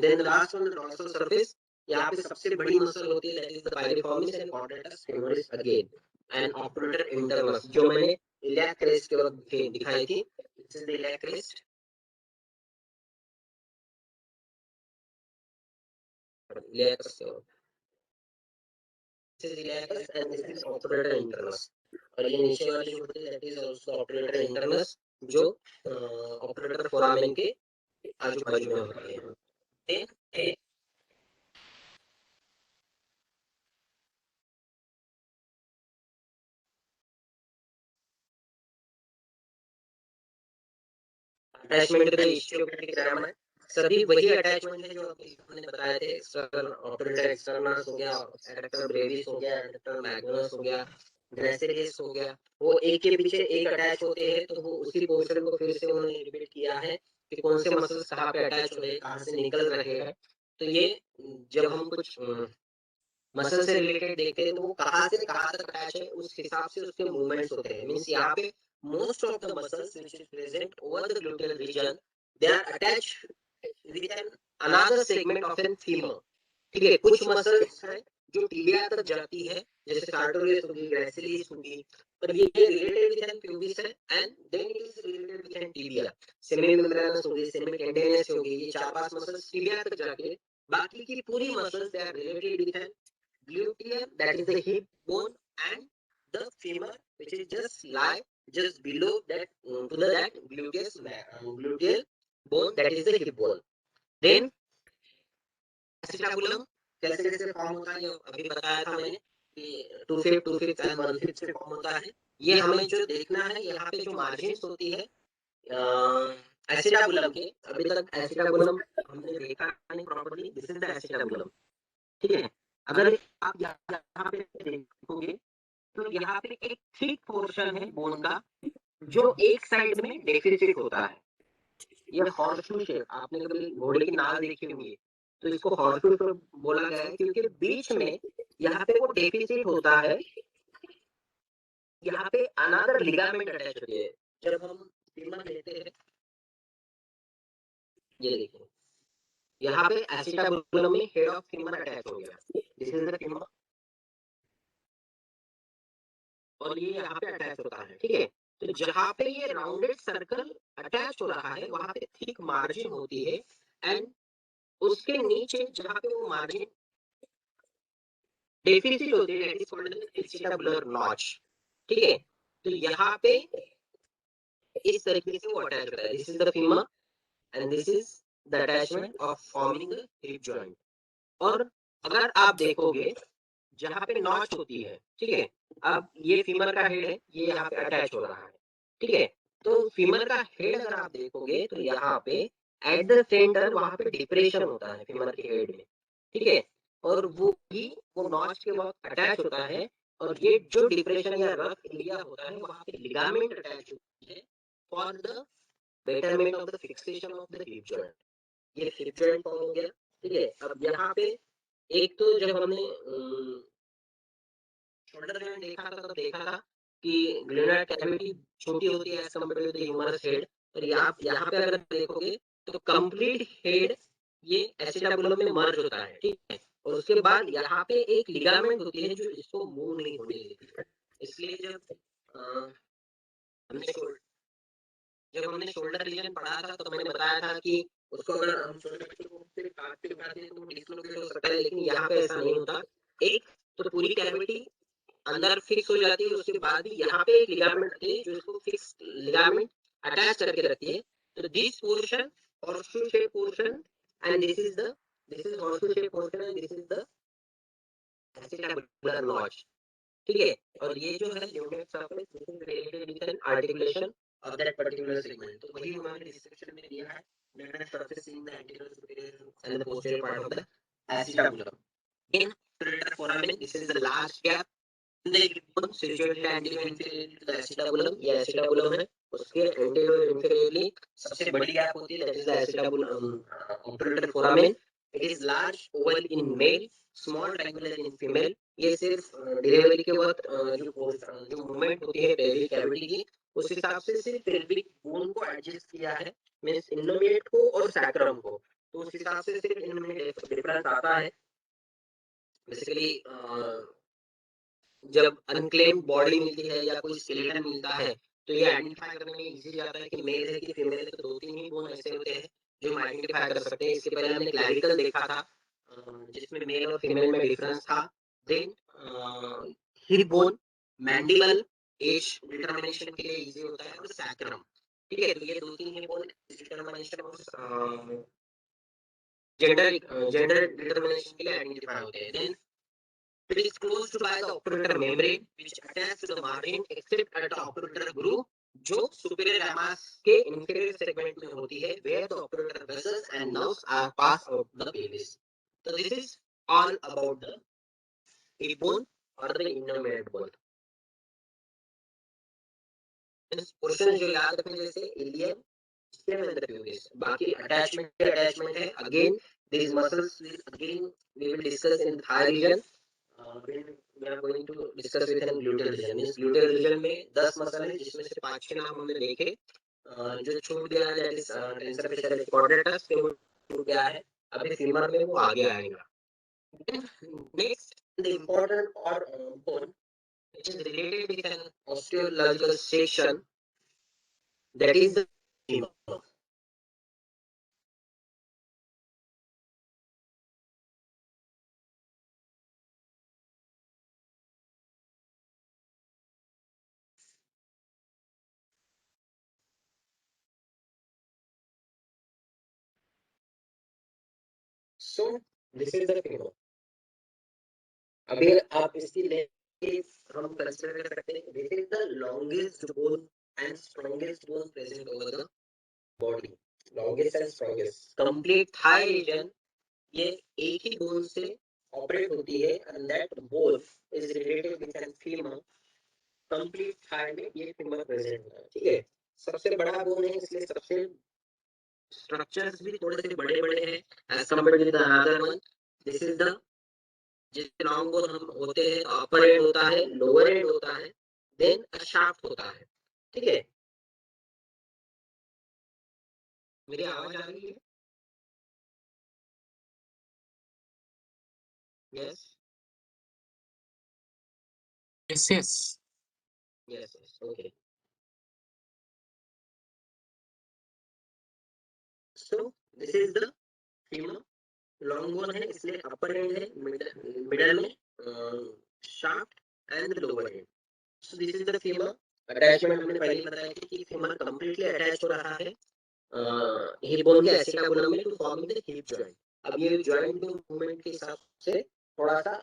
Speaker 2: Then the last one, the dorsal surface, यहाँ पे सबसे बड़ी मसल होती है, that is the piriformis and quadratus femoris again, and obturator internus जो मैंने iliac crest के वक्त दिखाई थी। This is the iliac crest, iliac crest, this is iliac crest and this is obturator internus, और ये नीचे वाली जो होती है that is also obturator internus जो obturator foramen के आजू बाजू में होती है। Then attachment to the ischiopubic ramus है, सभी वही अटैचमेंट है जो हमने बताए थे। एक्सटर्नल ऑपरेटर एक्सटर्नस हो गया, एडेक्टर ब्रेविस हो गया, एडेक्टर मैग्नस हो गया, ग्रेसिलिस हो गया, वो एक के पीछे एक अटैच होते हैं। तो वो उसी पोर्शन को फिर से उन्होंने रिपीट किया है कि कौन से मसल्स कहाँ पे अटैच हो रहे हैं, कहाँ से निकल रहे हैं। तो ये जब हम कुछ मसल से रिलेटेड देखते हैं तो वो कहाँ से कहाँ तक अटैच है उस हिसाब से उसके मूवमेंट्स होते हैं। मींस यहाँ पे most of the muscles which is present over the gluteal region, they are attached with an another segment of an femur. ठीक है, कुछ मसल्स हैं जो टिबिया तक जाती है, जैसे sartorius होगी, gracilis होगी, पर ये related with an pubis है, and then it is related with an tibia. Semimembranous होगी, semitendinous होगी, ये चार पांच मसल्स टिबिया तक जाके, बाकी की पूरी muscles they are related with an gluteum, that is the hip bone, and the femur which is just below that to the that gluteal bone, that is the hip bone. Then acetabulum कैसे कैसे form होता है, ये अभी बताया था मैंने कि 2/5 एंड 1/5 से फॉर्म होता है। ये हमें जो देखना है, यहाँ पे जो मार्जिन्स होती है एसिटाबुलम के, अभी तक एसिटाबुलम हमने देखा नहीं properly. This is the acetabulum, ठीक है। अगर आप यहाँ पे देखोगे तो यहाँ पे एक थिक पोर्शन है बोन का जो एक साइड में डेफिसिट होता है। ये हॉर्सशू शेप, आपने कभी घोड़े की नाल देखी होगी, तो इसको हॉर्सशू शेप बोला गया है क्योंकि बीच में यहाँ पे वो डेफिसिट होता है। यहाँ पे अनदर लिगामेंट अटैच होती है। जब हम फीमर लेते हैं, ये देखो यहाँ पे एसिटाबुलम में हेड ऑफ फीमर अटैच हो गया, दिस इज द फीमर, और ये यहाँ पे अटैच होता है, ठीक है। तो जहाँ पे ये राउंडेड सर्कल अटैच हो रहा है वहां पे थिक मार्जिन होती है, एंड उसके नीचे जहाँ पे वो मार्जिन डेफिसिट होती है, that is called acetabular notch, ठीक है। तो यहाँ पे इस तरीके से वो अटैच होता है। This is the femur and this is the attachment of forming the hip joint. और अगर आप देखोगे जहाँ पे नॉच होती है, ठीक है, अब ये फीमर का हेड है, ये यहाँ पे अटैच हो रहा है, ठीक है, तो फीमर का हेड अगर आप देखोगे तो यहाँ पे एट द सेंटर वहां पे डिप्रेशन होता है फीमर के हेड में, ठीक है, और वो भी वो नॉच के वक्त अटैच होता है, और ये जो डिप्रेशन या रफ एरिया होता है वहां पे लिगामेंट अटैच होती है for the betterment of the fixation of the hip joint. ये हिप जॉइंट फॉर्म हो गया, ठीक है। अब यहाँ पे एक तो जब हमने शोल्डर जॉइंट देखा था तब देखा था कि ग्लेनोइड कैविटी छोटी होती है as compare to the humerus head, और यहाँ पे अगर देखोगे तो कंप्लीट हेड ये एसिटाबुलम में मर्ज होता है, ठीक है, और उसके बाद यहाँ पे एक लिगामेंट होती है जो इसको मूव नहीं होने देती है। इसलिए हमने शोल्डर जब हमने शोल्डर रीजन पढ़ा था तो मैंने बताया था कि उसको अगर हम शोल्डर को सिर्फ काटते उठाते हैं तो वो डिस्लोकेट हो सकता है, लेकिन यहाँ पे ऐसा नहीं होता। एक तो पूरी कैविटी अंदर फिक्स हो जाती है, उसके बाद भी यहाँ पे एक लिगामेंट होती है जो इसको फिक्स लिगामेंट अटैच करके रखती है। तो this portion horseshoe shape portion and this is horseshoe shape portion and this is the acetabular notch, ठीक है। और ये जो है nuclear surface this is related with an articulation of that particular segment, तो वही उन्होंने डिस्क्रिप्शन में दिया है, nuclear surface in the anterior superior and the posterior part of the acetabulum. In filter foramen, this is the large gap in the hip bone situated anterior inferior to the acetabulum, ये acetabulum है, उसके anterior inferiorly सबसे बड़ी gap होती है, that is the acetabulum obturator foramen. It is large oval in male, small triangular in female. ये सिर्फ delivery के वक्त जो मूवमेंट होती है पेल्विक कैविटी की, उस हिसाब से सिर्फ पेल्विक बोन को एडजस्ट किया है, मींस इनोमिनेट को और सैक्रम को, तो उस हिसाब से सिर्फ इनमें डिफरेंस आता है। बेसिकली जब अनक्लेम्ड बॉडी मिलती है या कोई स्केलेटन मिलता है तो ये आइडेंटिफाई करने में इजी जाता है कि मेल है कि फीमेल है, तो दो तीन ही बोन ऐसे होते हैं जो हम आइडेंटिफाई कर सकते हैं। इसके पहले हमने क्लैविकल देखा था जिसमें मेल और फीमेल में डिफरेंस था। Then hip bone, mandible age determination के लिए इजी होता है, और सैक्रम, ठीक है। तो ये दो तीन ही बोन डिटरमिनेशन और जेंडर डिटरमिनेशन के लिए आइडेंटिफाई होते हैं। Then it is closed by the obturator membrane which attaches to the margin except at the obturator groove जो superior ramus के inferior segment में होती है, where the obturator vessels and nerves are passed out the pelvis. So this is all about the hip bone or the innominate bone. इस portion जो याद रखने जैसे ilium, stem and the pubis, बाकी attachment है। Again these muscles will again we will discuss in thigh region. When we are going to discuss with an gluteal region, means gluteal region में 10 muscle है जिसमें से 5-6 नाम हमने देखे, जो छूट गया है that is tensor facial quadratus के वो छूट गया है, अभी फीमर में वो आगे आएगा। नेक्स्ट द इम्पोर्टेंट और bone which is related with an osteological section, that is the femur. So this is the femur. अभी आप इसकी लेंथ हम कंसीडर कर सकते हैं, this is the longest bone and strongest bone present over the body, longest and strongest complete thigh region, ये एक ही बोन से ऑपरेट होती है and that bone is related with an femur. Complete thigh में ये फीमर प्रेजेंट है, ठीक है। सबसे बड़ा बोन है इसलिए सबसे स्ट्रक्चर्स भी थोड़े से बड़े बड़े हैं as compared with the other one. This is the जिसके लॉन्ग बोन हम होते हैं, अपर एंड होता है, लोअर एंड होता है, देन अ शाफ्ट होता है, ठीक है। मेरी आवाज आ रही है? Yes
Speaker 3: Yes, yes.
Speaker 2: Yes yes, okay. So this is the femur, long bone है इसलिए अपर एंड है, मिडल में shaft and lower and. So this is the femur. Attachment हमने पहले ही बताया था कि फीमर कंप्लीटली अटैच हो रहा है हिप बोन के एसिटाबुलम में to forming the hip joint. अब ये जॉइंट मूवमेंट के हिसाब से थोड़ा सा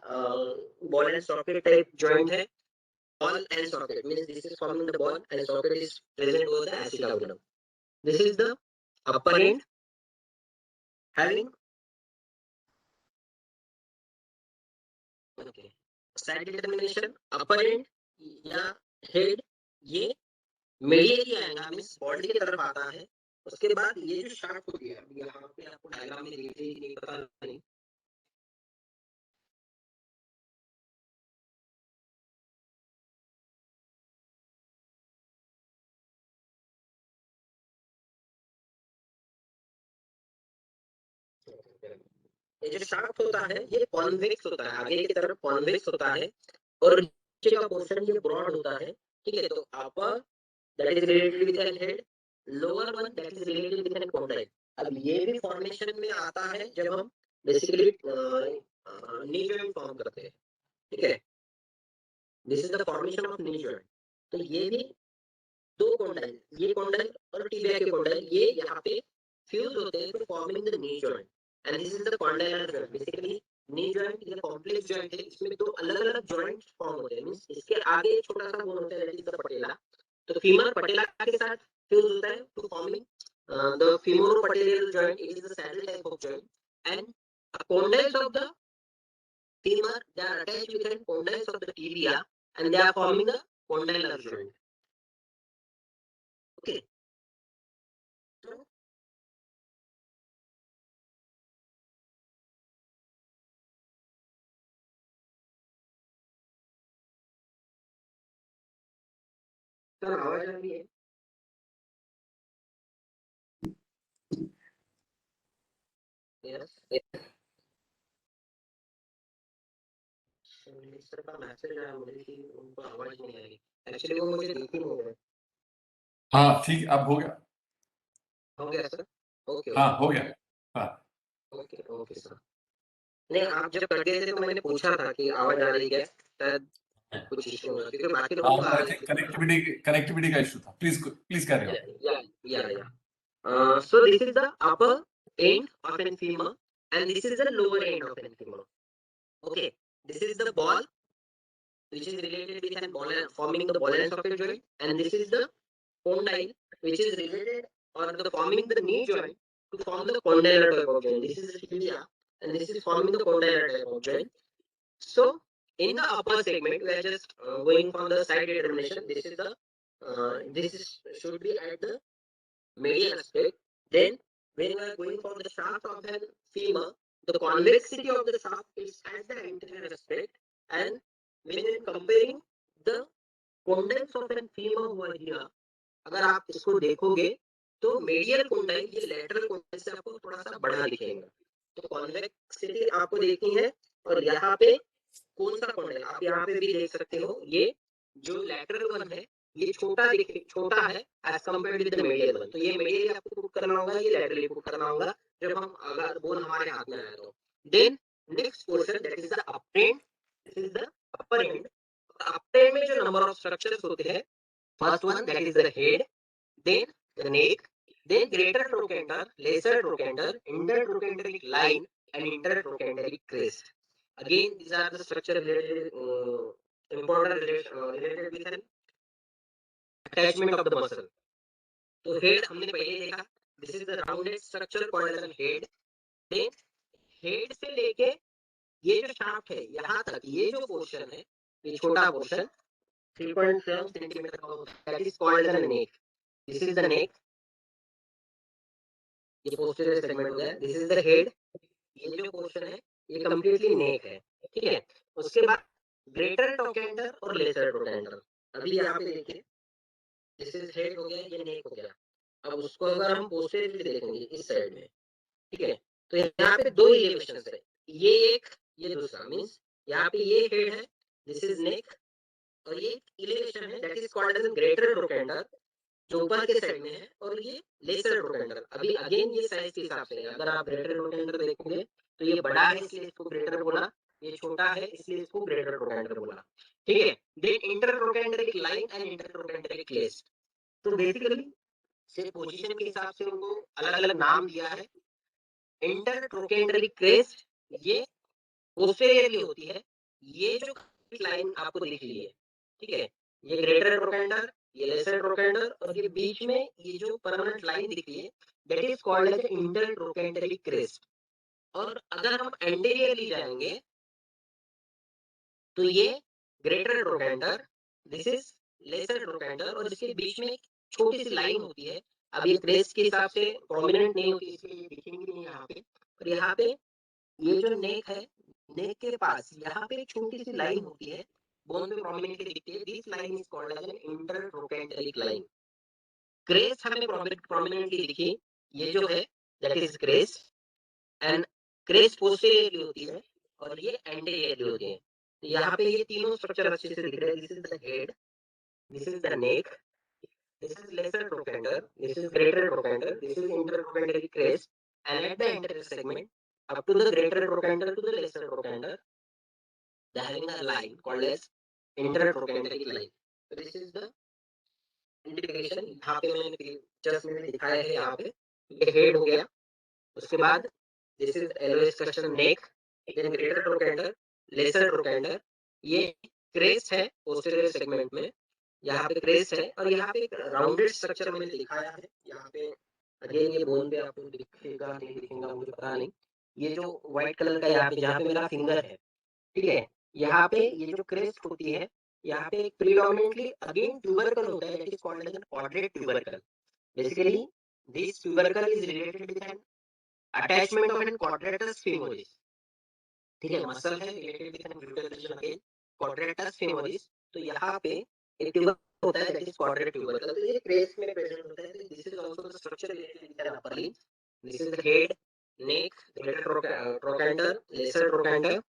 Speaker 2: ball and socket type joint है. Ball and socket means this is forming the ball and socket is present over the acetabulum. This is the upper end having okay side determination. Upper end या head ये medially आएगा means body की तरफ आता है. उसके बाद ये जो शाफ्ट होती है, अब यहाँ पे आपको डायग्राम में दिख रही है नहीं पता नहीं. ये जो शाफ्ट होता है ये कॉन्वेक्स होता है, आगे की तरफ कॉन्वेक्स होता है और नीचे का पोर्शन ये ब्रॉड होता है. ठीक है, तो upper that is related with an head, lower one that is related with an condyle. अब ये भी फॉर्मेशन में आता है जब हम बेसिकली नी जॉइंट फॉर्म करते हैं. ठीक है, this is the formation of knee joint. तो ये भी दो कॉन्डाइल, ये कॉन्डाइल और टिबिया के कॉन्डाइल ये यहाँ पे फ्यूज होते हैं to forming the knee joint. And this is the condylar joint. Basically knee joint ये कॉम्प्लेक्स जॉइंट है, इसमें दो अलग-अलग जॉइंट्स फॉर्म होते हैं. मींस इसके आगे एक छोटा सा बोन होता है दैट इज द पटेला. तो फीमर पटेला के साथ फ्यूज होता है to forming the femoropatellar joint. It is the saddle type of joint and condyles of the femur they are attached with the condyles of the tibia and they are forming the condylar joint. Okay. Sir आवाज आ रही है? Yes. Sir का message आया मुझे कि उनको आवाज नहीं आ रही. एक्चुअली वो मुझे दिख ही नहीं रहा.
Speaker 1: हाँ ठीक, अब हो गया.
Speaker 2: हो गया सर? ओके
Speaker 1: हाँ हो गया. हाँ
Speaker 2: ओके ओके सर. नहीं, आप जब कर रहे थे तो मैंने पूछा था कि आवाज आ रही है क्या, शायद कुछ इशू होगा क्योंकि बाकी लोगों को आ
Speaker 1: आई
Speaker 2: रही
Speaker 1: थिंक
Speaker 2: थी.
Speaker 1: कनेक्टिविटी का इशू था. Please carry on.
Speaker 2: Yeah. So this is the upper end of an femur and this is the lower end of an femur. Okay, this is the ball which is related with an ball forming the ball and socket joint, and this is the condyle which is related or the forming the knee joint to form the condylar type of joint. This is the tibia and this is forming the condylar type of joint. So in the upper segment we are just going from the side determination. This is the should be at the medial aspect. Then when we are going for the shaft of the femur, the convexity of the shaft is at the anterior aspect, and when we are comparing the condyles of an femur over here, अगर आप इसको देखोगे तो medial condyle ये lateral condyle से आपको थोड़ा सा बड़ा दिखेगा. तो कॉन्वेक्सिटी आपको देखनी है और यहाँ पे कौन सा कोंडाइल आप यहाँ पे भी देख सकते हो. ये जो लेटरल वन है ये छोटा है as compared with the medial one. तो ये मेडियली आपको पुट करना होगा, ये लेटरली पुट करना होगा जब हम अगर बोन हमारे हाथ में आया तो. Then next portion that is the upper end. This is the upper end. Upper end में जो नंबर ऑफ स्ट्रक्चर्स होते हैं, first one that is the head, then the neck, then greater trochanter, lesser trochanter, intertrochanteric line, and intertrochanteric crest. Again, these are the structure related, important related with an attachment of the muscle. तो head हमने पहले देखा. This is the rounded structure called as a head. Then head से लेके ये जो shaft है यहाँ तक ये जो portion है, ये छोटा portion 3.7 centimeter का होता है, that is called as a neck. This is the neck. ये posterior segment हो गया. This is the head. ये जो पोर्शन है ये कंप्लीटली नेक है. ठीक है, उसके बाद ग्रेटर ट्रोकेंटर और लेसर ट्रोकेंटर. अभी यहाँ पे देखिए दिस इज हेड हो गया, ये नेक हो गया. अब उसको अगर हम पोस्टेरियरली देखेंगे इस साइड में, ठीक है, तो यहाँ पे दो एलिवेशंस है, ये एक ये दूसरा. मींस यहाँ पे ये हेड है, दिस इज नेक, और ये एलिवेशन है that is called as greater trochanter जो ऊपर के साइड में है, और ये लेसर ट्रोकेंटर. अभी अगेन ये साइज के हिसाब से अगर आप ग्रेटर ट्रोकेंटर देखोगे तो ये बड़ा है इसलिए इसको ग्रेटर बोला, ये छोटा है इसलिए इसको ग्रेटर ट्रोकेंटर बोला. ठीक है, देन इंटरट्रोकेंटरिक लाइन एंड इंटरट्रोकेंटरिक क्लेस्ट. तो बेसिकली से पोजीशन के हिसाब से उनको अलग-अलग नाम दिया है. इंटरट्रोकेंडरी क्रेस्ट ये पोस्टेरियरली होती है। ये जो लाइन आपको दिख रही है, ठीक है, ये ग्रेटर ट्रोकेंडर, ये लेसर ट्रोकेंडर और ये बीच में ये जो परमानेंट लाइन दिख रही है that is called as intertrochanteric crest. और अगर हम एंटीरियरली जाएंगे तो ये greater trochanter, this is lesser trochanter और इसके बीच में एक छोटी सी लाइन होती है। अब ये क्रेस्ट के हिसाब से प्रोमिनेंट नहीं होती इसलिए ये दिखेंगी नहीं यहाँ पे। और यहाँ पे ये जो नेक है, नेक के पास यहाँ पे एक छोटी सी लाइन होती है, बोन पे प्रोमिनेंटली दिखती है। This line is called as an intertrochanteric line. Crest हमें प्रोमिनेंटली दिखी, ये जो है that is crest and crest posteriorly होती है और ये एंटीरियरली होती है। तो यहाँ पे ये तीनों स्ट्रक्चर अच्छे से दिख रहे हैं। This is the head, this is the neck, this is lesser trochanter, this is greater trochanter, this is intertrochanteric crest, and at the anterior segment, up to the greater trochanter to the lesser trochanter, they having a line called as intertrochanteric line. So this is the indication. यहाँ पे मैंने pictures में दिखाया है। यहाँ पे ये head हो गया, उसके बाद दिस इज एलोइस question neck, then greater trochanter, lesser trochanter, ये क्रेस्ट है पोस्टीरियर सेगमेंट में, यहाँ पे क्रेस्ट है और यहाँ पे एक राउंडेड स्ट्रक्चर मैंने दिखाया है। यहाँ पे अगेन ये बोन पे आपको दिखेगा नहीं दिखेगा मुझे पता नहीं। ये जो व्हाइट कलर का यहाँ पे जहाँ पे मेरा फिंगर है, ठीक है, यहाँ पे ये जो क्रेस्ट होती है, यहाँ पे एक प्रीडोमिनेंटली अगेन ट्यूबरकल होता है that is called as an quadrate tubercle. Basically this tubercle is related with an attachment of an quadratus femoris, ठीक है, मसल है related with an gluteal region again quadratus femoris. तो यहाँ पे एक tuber होता है दैट इज क्वाड्रेट ट्यूबरकल, तो ये क्रेस्ट में प्रेजेंट होता है। This is also the structure related with an upper limb. This is the head, neck, greater trochanter, lesser trochanter,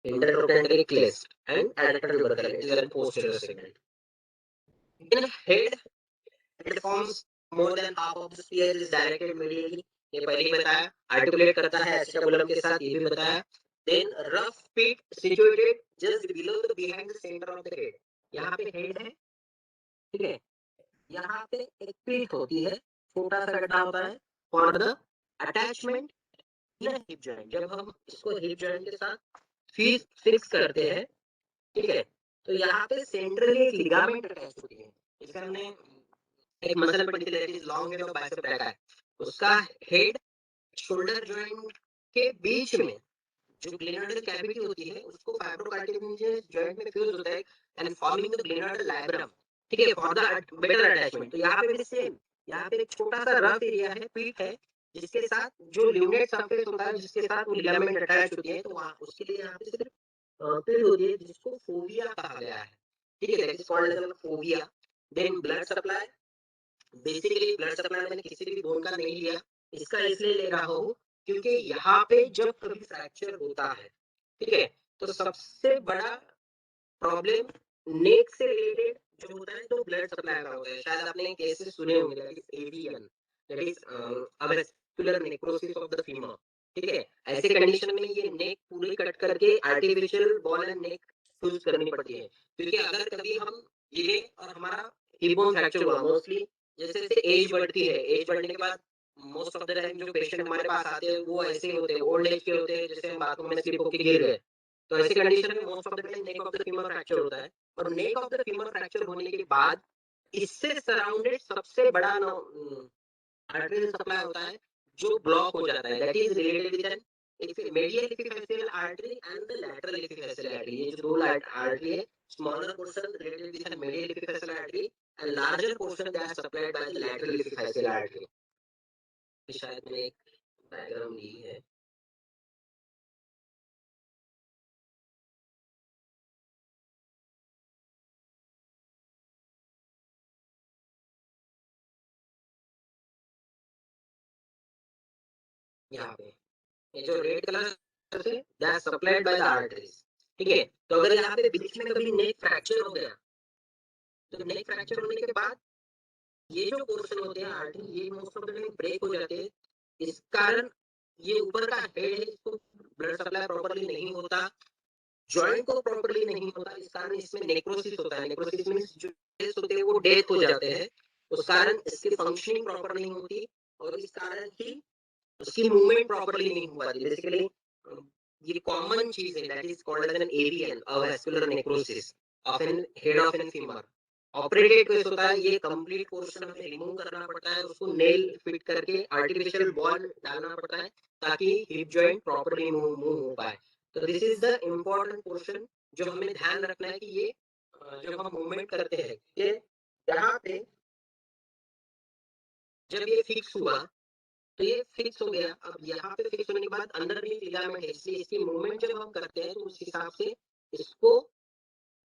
Speaker 2: intertrochanteric crest and adductor tubercle is a posterior segment. In head, it forms more than half of the sphere is directed medially. ये पहले ही बताया, articulate करता है acetabulum के साथ, ये भी बताया। Then rough pit situated just below the behind the center of the head. यहाँ पे head है, ठीक है, यहाँ पे एक pit होती है, छोटा सा गड्ढा होता है for the attachment in a hip joint। जब हम इसको hip joint के साथ फिक्स करते हैं, ठीक है, तो यहाँ पे सेंट्रली एक लिगामेंट अटैच होती है। इसका हमने एक मसल पढ़ी थी that is long head of bicep BRCA, उसका हेड शोल्डर जॉइंट के बीच में जो ग्लेनोइडल कैविटी होती है उसको फाइब्रोकार्टिलेजिनस जॉइंट में फ्यूज होता है एंड फॉर्मिंग द ग्लेनोइडल लाइब्रम, ठीक है, फॉर द बेटर अटैचमेंट। तो यहाँ पे भी सेम, यहाँ पे एक छोटा सा रफ एरिया है, पीठ है, जिसके साथ जो ल्यूनेट सरफेस होता है जिसके साथ वो लिगामेंट अटैच होती है, तो वहाँ उसके लिए यहाँ पे सिर्फ पीठ होती है जिसको फोविया कहा गया है, ठीक है, that is called as fovea. Then blood supply, basically blood supply मैंने किसी भी बोन का नहीं लिया, इसका इसलिए ले रहा हूँ क्योंकि यहाँ पे जब कभी फ्रैक्चर होता है, ठीक है, तो सबसे बड़ा प्रॉब्लम नेक से रिलेटेड जो होता है तो ब्लड सप्लाई का होता है। शायद आपने केसेस सुने होंगे that is AVN, that is avascular necrosis of the femur, ठीक है। ऐसे कंडीशन में ये नेक पूरी कट करके artificial ball and neck use करनी पड़ती है, क्योंकि अगर कभी हम गिरे और हमारा हिप बोन फ्रैक्चर हुआ, मोस्टली जैसे जैसे एज बढ़ती है, एज बढ़ने के बाद मोस्ट ऑफ द टाइम जो पेशेंट हमारे पास आते हैं वो ऐसे ही होते हैं, ओल्ड एज के होते हैं, जैसे हम बाथरूम में स्लिप होकर गिर गए, तो ऐसे कंडीशन में most of the time neck of the femur fracture होता है। और neck of the femur fracture होने के बाद इससे सराउंडेड सबसे बड़ा आर्टरी सप्लाई होता है जो ब्लॉक हो जाता है, that is related with an medial epiphyseal artery and the lateral epiphyseal artery। ये जो दो आर्टरी है, smaller portion related with the medial epiphyseal artery and larger portion that is supplied by the lateral epiphyseal artery। शायद मैंने एक diagram ली है, यहाँ पे ये जो red colour say that supplied by the arteries, ठीक है। तो अगर यहाँ पे बीच में कभी नेक फ्रैक्चर हो गया, तो नेक फ्रैक्चर होने के बाद ये जो पोर्शन होते हैं आर्टरी, ये most of the time break हो जाते हैं। इस कारण ये ऊपर का हेड है, इसको ब्लड सप्लाई प्रॉपर्ली नहीं होता, जॉइंट को प्रॉपर्ली नहीं होता, इस कारण इसमें नेक्रोसिस होता है। नेक्रोसिस मींस जो सेल्स होते हैं वो डेथ हो जाते हैं, उस कारण इसकी फंक्शनिंग प्रॉपर नहीं होती और इस कारण ही उसकी मूवमेंट प्रॉपर्ली नहीं हो पाती। बेसिकली ये कॉमन चीज है, that is called as an AVN, avascular necrosis of an head of an femur. Operated case होता है, ये कंप्लीट पोर्शन हमें रिमूव करना पड़ता है, उसको नेल फिट करके आर्टिफिशियल बॉल डालना पड़ता है ताकि हिप जॉइंट प्रॉपर्ली मूव हो पाए। तो this is the important portion जो हमें ध्यान रखना है कि ये जब हम मूवमेंट करते हैं, ये यहाँ पे जब ये फिक्स हुआ तो ये फिक्स हो गया। अब यहाँ पे फिक्स होने के बाद अंदर भी लिगामेंट है, इसलिए इसकी मूवमेंट जब हम करते हैं तो उस हिसाब से इसको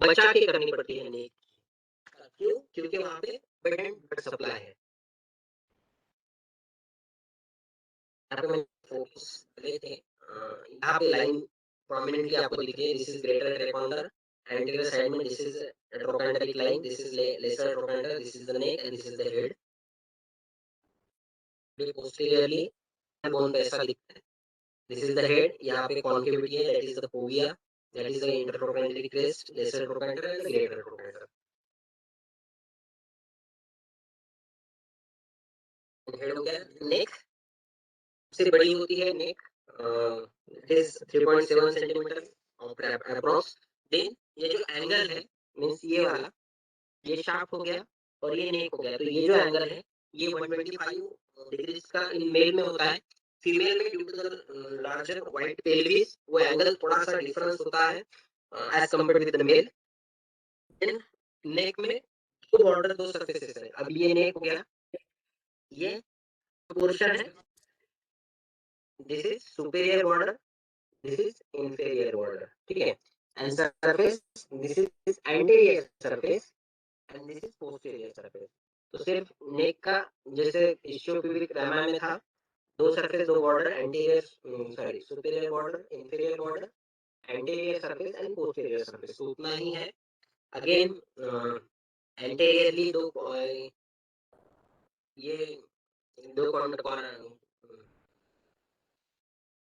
Speaker 2: बचा के करनी पड़ती है। नहीं क्यों? क्योंकि वहाँ पे ब्लड एंड ब्लड सप्लाई है। यहाँ पे मैं फोकस लेते हैं, यहाँ पे लाइन प्रोमिनेंटली आपको दिख रही है। This is greater trochanter, anterior side में this is trochanteric line, this is lesser trochanter, this is the neck and this is the head. Posteriorly bone पे ऐसा दिखता है। दिस इज द हेड, यहाँ पे कॉन्केविटी है, that is the fovea, that is the intertrochanteric crest, lesser trochanter and greater trochanter. Head हो गया। Neck सबसे बड़ी होती है neck, it is 3.7 centimetre approx. Then ये जो एंगल है, मींस ये वाला, ये शार्प हो गया और ये नेक हो गया। तो ये जो एंगल है ये 125 डिग्रीज का इन मेल में होता है। फीमेल में due to the larger wide pelvis वो एंगल थोड़ा सा डिफरेंस होता है as compared with the male. Then neck में दो बॉर्डर, दो सरफेसेस है। अब ये नेक हो गया, ये पोर्शन है, this is superior border, this is inferior border, ठीक है। And surface, this is anterior surface and this is posterior surface. तो सिर्फ नेक का जैसे इश्योप्यूबिक रामा में था, दो सरफेस दो border, anterior sorry superior border, inferior border, anterior surface and posterior surface, तो उतना ही है। अगेन एंटीरियरली दो ये दो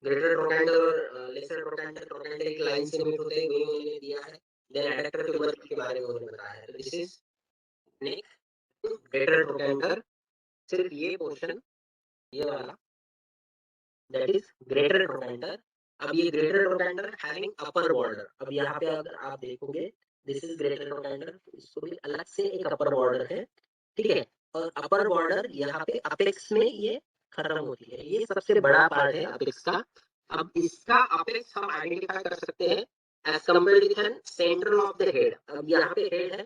Speaker 2: ग्रेटर ट्रोकेंडर और लेसर ट्रोकेंडर, ट्रोकेंडरिक लाइन से मीट होते हैं, वही उन्होंने दिया है। देन एडेक्टर ट्यूबरकल के बारे में उन्होंने बताया है। तो दिस इज नेक, ग्रेटर ट्रोकेंडर, सिर्फ ये पोर्शन, ये वाला, दैट इज ग्रेटर ट्रोकेंडर। अब ये ग्रेटर ट्रोकेंडर हैविंग अपर बॉर्डर, अब यहाँ पे अगर आप देखोगे दिस इज ग्रेटर ट्रोकेंडर, इसको भी अलग से एक अपर बॉर्डर है, ठीक है। और अपर बॉर्डर यहाँ पे अपेक्स में ये खत्म होती है, ये सबसे बड़ा पार्ट है अपेक्स का। अब इसका अपेक्स हम आइडेंटिफाई कर सकते हैं as compared with central of the head. अब यहाँ पे हेड है,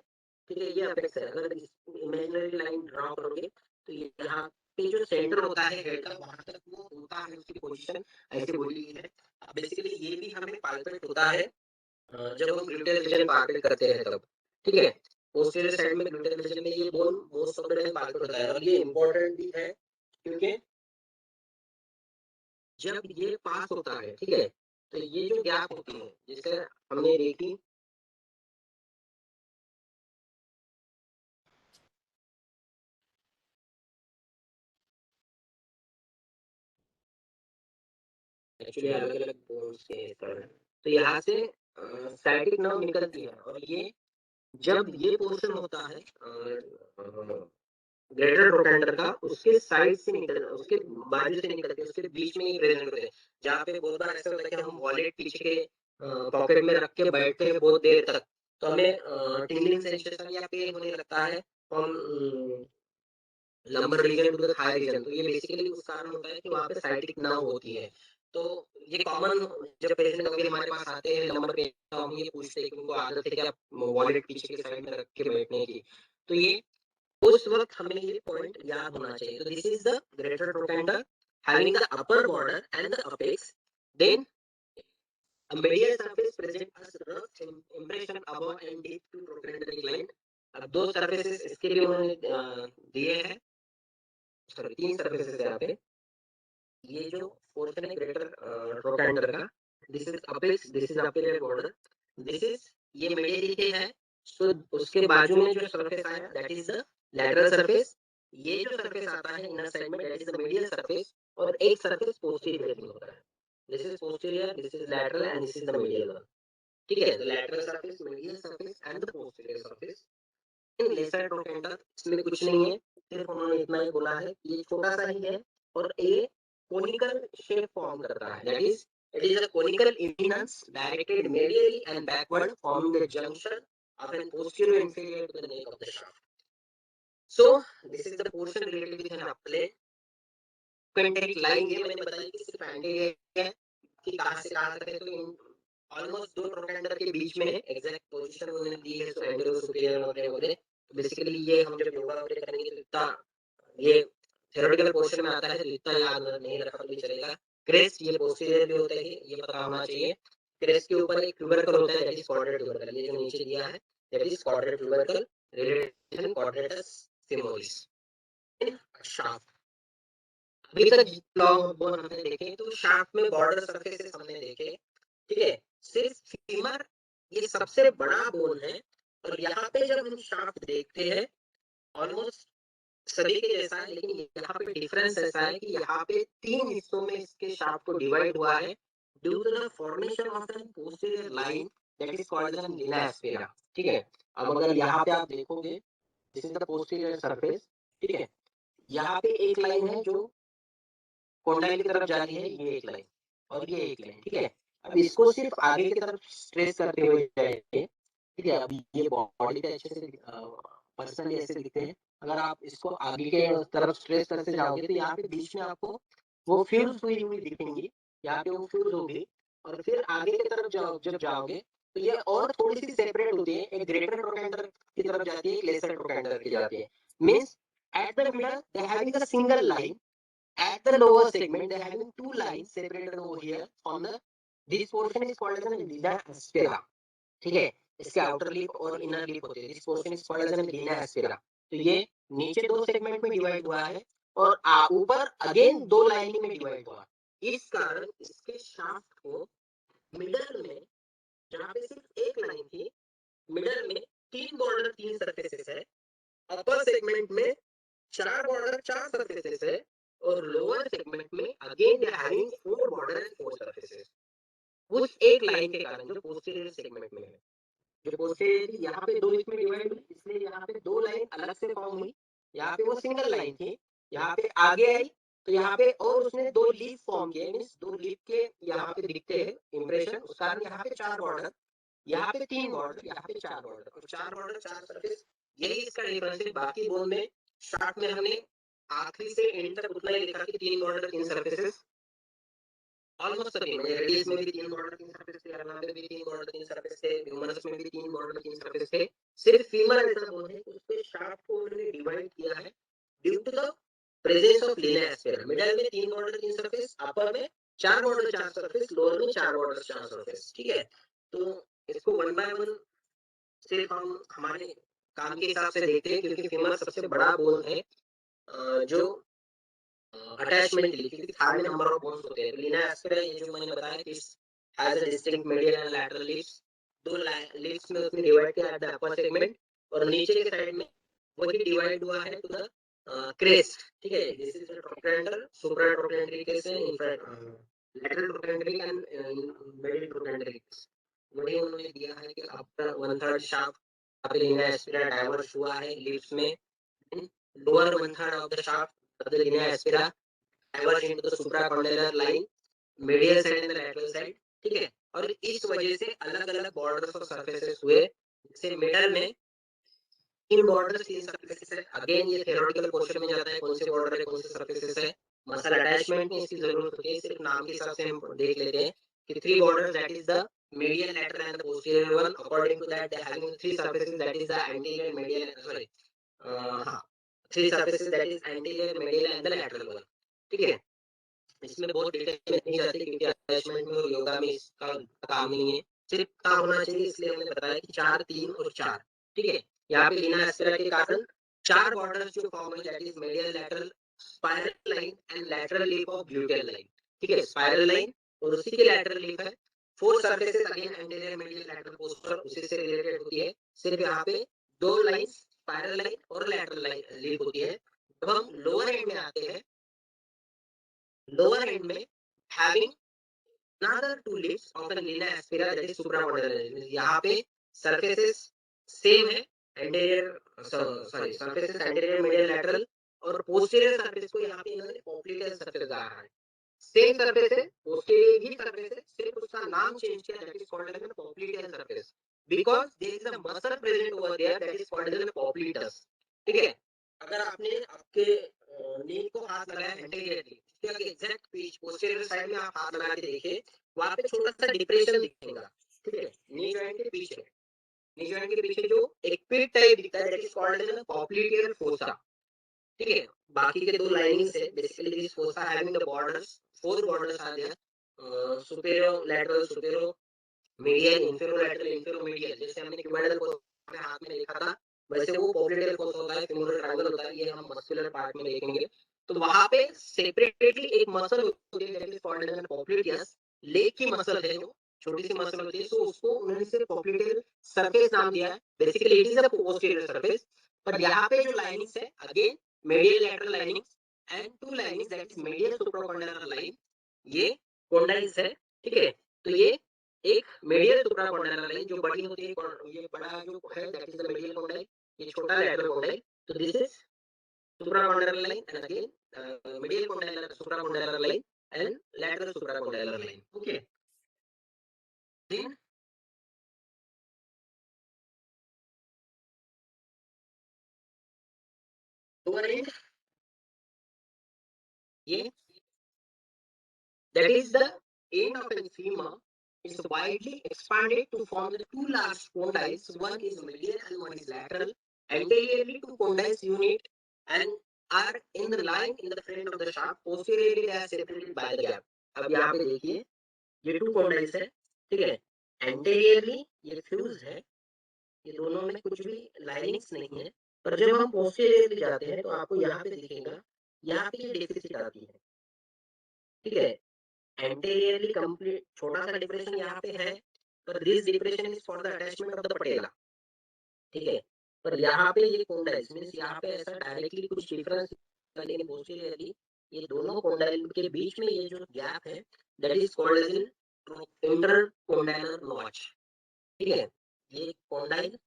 Speaker 2: ठीक है, ये अपेक्स है। अगर इमेजिनरी लाइन ड्रॉ करोगे तो ये यहाँ पे जो सेंटर होता है हेड का, वहां तक वो होता है, उसकी पोजीशन ऐसे बोली गई है। बेसिकली ये भी हमें पाल्पेट होता है जब हम ग्लूटेल रीजन पाल्पेट करते हैं तब, ठीक है। पोस्टीरियर साइड में ग्लूटेल रीजन में ये bone most of the time palpate होता है, और ये इंपॉर्टेंट भी है क्योंकि जब ये पास होता है, ठीक है, तो ये जो गैप होती है जिसे हमने देखी, एक्चुअली अलग अलग बोन्स के तरह है। तो यहाँ से साइटिक नर्व निकलती है, और ये जब ये पोर्शन होता है ग्रेटर ट्रोकेंडर का, उसके साइड से निकल, उसके बाजू से निकल के उसके बीच में ही प्रेजेंट होते हैं। जहाँ पे बहुत बार ऐसा होता है कि हम वॉलेट पीछे के पॉकेट में रख के बैठते हैं बहुत देर तक, तो हमें टिंगलिंग सेंसेशन या पेन होने लगता है। हम lumbar region to the thigh region, तो ये बेसिकली उस कारण होता है कि वहाँ पे साइटिक नर्व होती है। तो ये कॉमन, जब पेशेंट कभी हमारे पास आते हैं लंबर पेन, तो हम ये पूछते हैं कि उनको आदत है क्या वॉलेट पीछे के साइड में रख के बैठने की। तो ये उस वक्त हमें ये पॉइंट याद होना चाहिए। तो this is the greater trochanter having the upper border and the apex. Then a medial surface present as rough impression above and deep to trochanteric line. अब दो सर्फेसेस इसके लिए उन्होंने दिए हैं, सॉरी तीन सर्फेसेस यहाँ पे। ये जो पोर्शन है ग्रेटर ट्रोकेंडर का, this is apex, this is superior border, this is ये मेडियलिटी है। सो उसके बाजू में जो सरफेस आया that is the lateral surface. ये जो सरफेस आता है इनर साइड में that is the medial surface, और एक सरफेस पोस्टीरियर में होता है। This is posterior, this is lateral and this is the medial one, ठीक है। The lateral surface, medial surface and the posterior surface in lesser trochanter. इसमें कुछ नहीं है, सिर्फ उन्होंने इतना ही बोला है कि ये छोटा सा ही है, और ये कोनिकल शेप फॉर्म करता है, that is it is a conical eminence directed medially and backward forming the junction of an posterior inferior to the neck of the shaft. So this is the portion related with an upper पेंटेरिक line. ये मैंने बताया कि सिर्फ anterior है कि कहां से कहां तक है, तो ऑलमोस्ट दो ट्रोकेंडर के बीच में है, एग्जैक्ट पोजीशन उन्होंने दी है, सो एंटीरियर सुपीरियर वगैरह। तो बेसिकली ये हम जब योगा वगैरह करेंगे तो इतना ये थ्योरेटिकल पोर्शन में आता है, तो इतना याद नहीं रखा तो भी चलेगा। क्रेस्ट ये पोस्टीरियर भी होता है, ये पता होना चाहिए। क्रेस्ट के ऊपर एक ट्यूबरकल होता है, दैट इज क्वाड्रेट ट्यूबरकल, ये जो नीचे दिया है that is quadrate tubercle related quadratus femoris in shaft. अभी तक लॉन्ग बोन हमने देखे, तो शाफ्ट में बॉर्डर सरफेसेस हमने देखे, ठीक है। सिर्फ फीमर ये सबसे बड़ा बोन है, और यहाँ पे जब हम शाफ्ट देखते हैं ऑलमोस्ट सभी के जैसा है, लेकिन यहाँ पे डिफरेंस ऐसा है कि यहाँ पे 3 हिस्सों में इसके शाफ्ट को डिवाइड हुआ है due to the formation of an posterior line that is called an linea aspera, ठीक है। अब अगर यहाँ पे आप देखोगे, this is the posterior surface, ठीक है। यहाँ पे एक लाइन है जो कोंडाइल की तरफ जा रही है, ये एक लाइन और ये एक लाइन, ठीक है। अब इसको सिर्फ आगे की तरफ स्ट्रेस करते हुए जाएंगे, ठीक है। अब ये बॉडी पे अच्छे से पर्सनली ऐसे दिखते हैं। अगर आप इसको आगे के तरफ स्ट्रेस करते जाओगे तो यहाँ पे बीच में आपको वो फ्यूज हुई हुई दिखेंगी, यहाँ पे वो फ्यूज होगी, और फिर आगे की तरफ जब जाओगे तो ये और थोड़ी सी सेपरेट होती है, एक ग्रेटर ट्रोकेंडर की तरफ जाती है, एक लेसर ट्रोकेंडर की जाती है। Means at the middle they having a single line, at the lower segment they are having two lines separated over here on the, this portion is called as an linea aspera, ठीक है। इसके outer lip और inner lip होते हैं, this portion is called as an linea aspera। तो ये नीचे दो सेगमेंट में डिवाइड हुआ है और ऊपर अगेन दो लाइनिंग में डिवाइड हुआ। इस कारण इसके शाफ्ट को मिडल में, जहां पे सिर्फ एक लाइन थी, मिडल में तीन बॉर्डर तीन सरफेसेस है, अपर सेगमेंट में चार बॉर्डर चार सरफेसेस है, और लोअर सेगमेंट में again they having four border and four surfaces. उस एक लाइन के कारण जो पोस्टीरियर सेगमेंट में है, जो पोस्टीरियर यहाँ पे दो इसमें डिवाइड हुई, इसलिए यहाँ पे दो लाइन अलग से फॉर्म हुई। यहाँ पे वो सिंगल लाइन थी, यहाँ पे आगे आई तो यहाँ पे और उसने दो लीफ फॉर्म किए, मींस दो लीफ के यहाँ पे दिखते हैं इंप्रेशन, उस कारण यहाँ पे चार बॉर्डर, यहाँ पे तीन बॉर्डर, यहाँ पे चार बॉर्डर, और चार बॉर्डर चार सरफेस, यही इसका डिफरेंस है। बाकी बोन में शार्ट में हमने आखिरी से एंड तक उतना ही लिखा कि तीन बॉर्डर तीन सरफेसेस, ऑलमोस्ट सभी में, रेडियस में भी तीन बॉर्डर तीन सरफेस थे, अरना में भी तीन बॉर्डर तीन सरफेस थे, ह्यूमरस में भी तीन बॉर्डर तीन सरफेस थे। सिर्फ फीमर ऐसा बोन है उसके शाफ्ट को उन्होंने डिवाइड किया है due to the presence of linea aspera. Middle में तीन बॉर्डर तीन सरफेस, अपर में चार बॉर्डर चार सरफेस, लोअर में चार बॉर्डर चार सरफेस, ठीक है। तो इसको वन बाय वन सिर्फ हम हमारे काम के हिसाब से देखते हैं, क्योंकि फीमर सबसे बड़ा बोन है जो अटैचमेंट के लिए, क्योंकि थाई में नंबर ऑफ बोन्स होते हैं। तो लिना एस्पेरा ये जो मैंने बताया कि has a distinct medial and lateral lips, दो लिप्स में उसने डिवाइड किया एट द अपर सेगमेंट, और नीचे के साइड में वही डिवाइड हुआ है टू द क्रेस्ट, ठीक है। This is the trochanter, supra trochanterics and infra lateral trochanteric and middle trochanterics. वही उन्होंने दिया है कि आफ्टर वन थर्ड शाफ्ट अभी लिना एस्पेरा डाइवर्स हुआ है लिप्स में, lower one third of the shaft of the linea aspera diverge into the supracondylar line, medial side and the lateral side, ठीक है। और इस वजह से अलग अलग बॉर्डर्स और सरफेसेस हुए, जैसे मिडल में इन बॉर्डर्स तीन सरफेसेस है। अगेन ये थ्योरेटिकल पोर्शन में जाता है, कौन से बॉर्डर है कौन से सरफेसेस है, मसल अटैचमेंट में इसकी जरूरत होती है, सिर्फ नाम के हिसाब से हम देख लेते हैं कि three borders that is the medial, lateral and the posterior one. According to that, they are having three surfaces, that is the anterior, medial, sorry, हाँ, three surfaces that is anterior, medial and the lateral one, ठीक है। इसमें बहुत detail में नहीं जाते क्योंकि attachment में और योगा में इसका काम नहीं है, सिर्फ काम होना चाहिए, इसलिए हमने बताया कि चार तीन और चार, ठीक है। यहाँ पे लिना एस्पेरा के कारण चार बॉर्डर्स जो फॉर्म है that is medial, lateral, spiral line and lateral lip of gluteal line, ठीक है। स्पाइरल लाइन और उसी के lateral लिप है। Four surfaces again anterior, medial, lateral, posterior उसी से रिलेटेड होती है, सिर्फ यहाँ पे दो लाइंस स्पाइरल लाइन और lateral लाइन लिप होती है। जब हम लोअर एंड में आते हैं, लोअर एंड में having another two lips of an linea aspera that is supracondylar, यहाँ पे surfaces सेम है, anterior sorry surfaces anterior, medial, lateral, और posterior surface को यहाँ पे इन्होंने popliteal surface कहा है। सेम सरफेस है, उसके लिए भी सरफेस है, सिर्फ उसका नाम चेंज किया, that is called as an popliteal surface, because there is a muscle present over there, that is called as an popliteus. ठीक है, अगर आपने आपके नी को हाथ लगाया एंटीरियरली, उसके एग्जैक्ट पीछ पोस्टीरियर साइड में आप हाथ लगा के देखिए, वहां पे छोटा सा डिप्रेशन दिखेगा। ठीक है, नी जॉइंट के पीछे, नी जॉइंट के पीछे जो एक पिट टाइप दिखता है, that is called as an popliteal fossa. ठीक है, बाकी के दो लाइनिंग्स है, basically this fossa having the borders, four borders are there, superior lateral superior medial inferior lateral inferior medial, जैसे हमने क्यूबाइडल फोसा अपने हाथ में देखा था, वैसे वो पॉप्लिटेल फोसा होता है, फेमोरल ट्रायंगल होता है, ये हम मस्कुलर पार्ट में देखेंगे। तो वहां पे सेपरेटली एक मसल होती है, that is called as popliteus, leg की मसल है जो छोटी सी मसल होती है, सो उसको उन्होंने सिर्फ पॉप्लिटेल सरफेस नाम दिया है, basically it is a posterior surface. पर यहाँ पे जो लाइनिंग्स है, again medial lateral linings and two linings, that is medial supracondylar line, ये condyles है। ठीक है, तो ये एक medial supracondylar line जो बड़ी होती है, ये बड़ा जो है that is the medial condyle, ये छोटा lateral condyle, तो this is supracondylar line and again medial condylar supracondylar line and lateral supracondylar line. Okay, then lower end, ये that is the end of an femur is widely expanded to form the two large condyles. One is medial and one is lateral. Anteriorly, two condyles unite and are in the line in the front of the shaft. Posteriorly, they are separated by the gap. अब यहाँ पे देखिए, ये two condyles है, ठीक है। Anteriorly ये fused है, ये दोनों में कुछ भी लाइनिंग्स नहीं है। पर जब हम posteriorly जाते हैं, तो आपको यहाँ पे दिखेगा, यहाँ पे ये डेफिसिट आती है, ठीक है। एंटीरियरली कंप्लीट छोटा सा डिप्रेशन यहाँ पे है, पर this depression is for the attachment of the patella. ठीक है, पर यहाँ पे ये कोंडाइल्स मींस यहाँ पे ऐसा डायरेक्टली कुछ डिफरेंस, लेकिन पोस्टीरियरली ये दोनों कोंडाइल के बीच में ये जो गैप है, that is called as inter condylar notch. ठीक है, ये कोंडाइल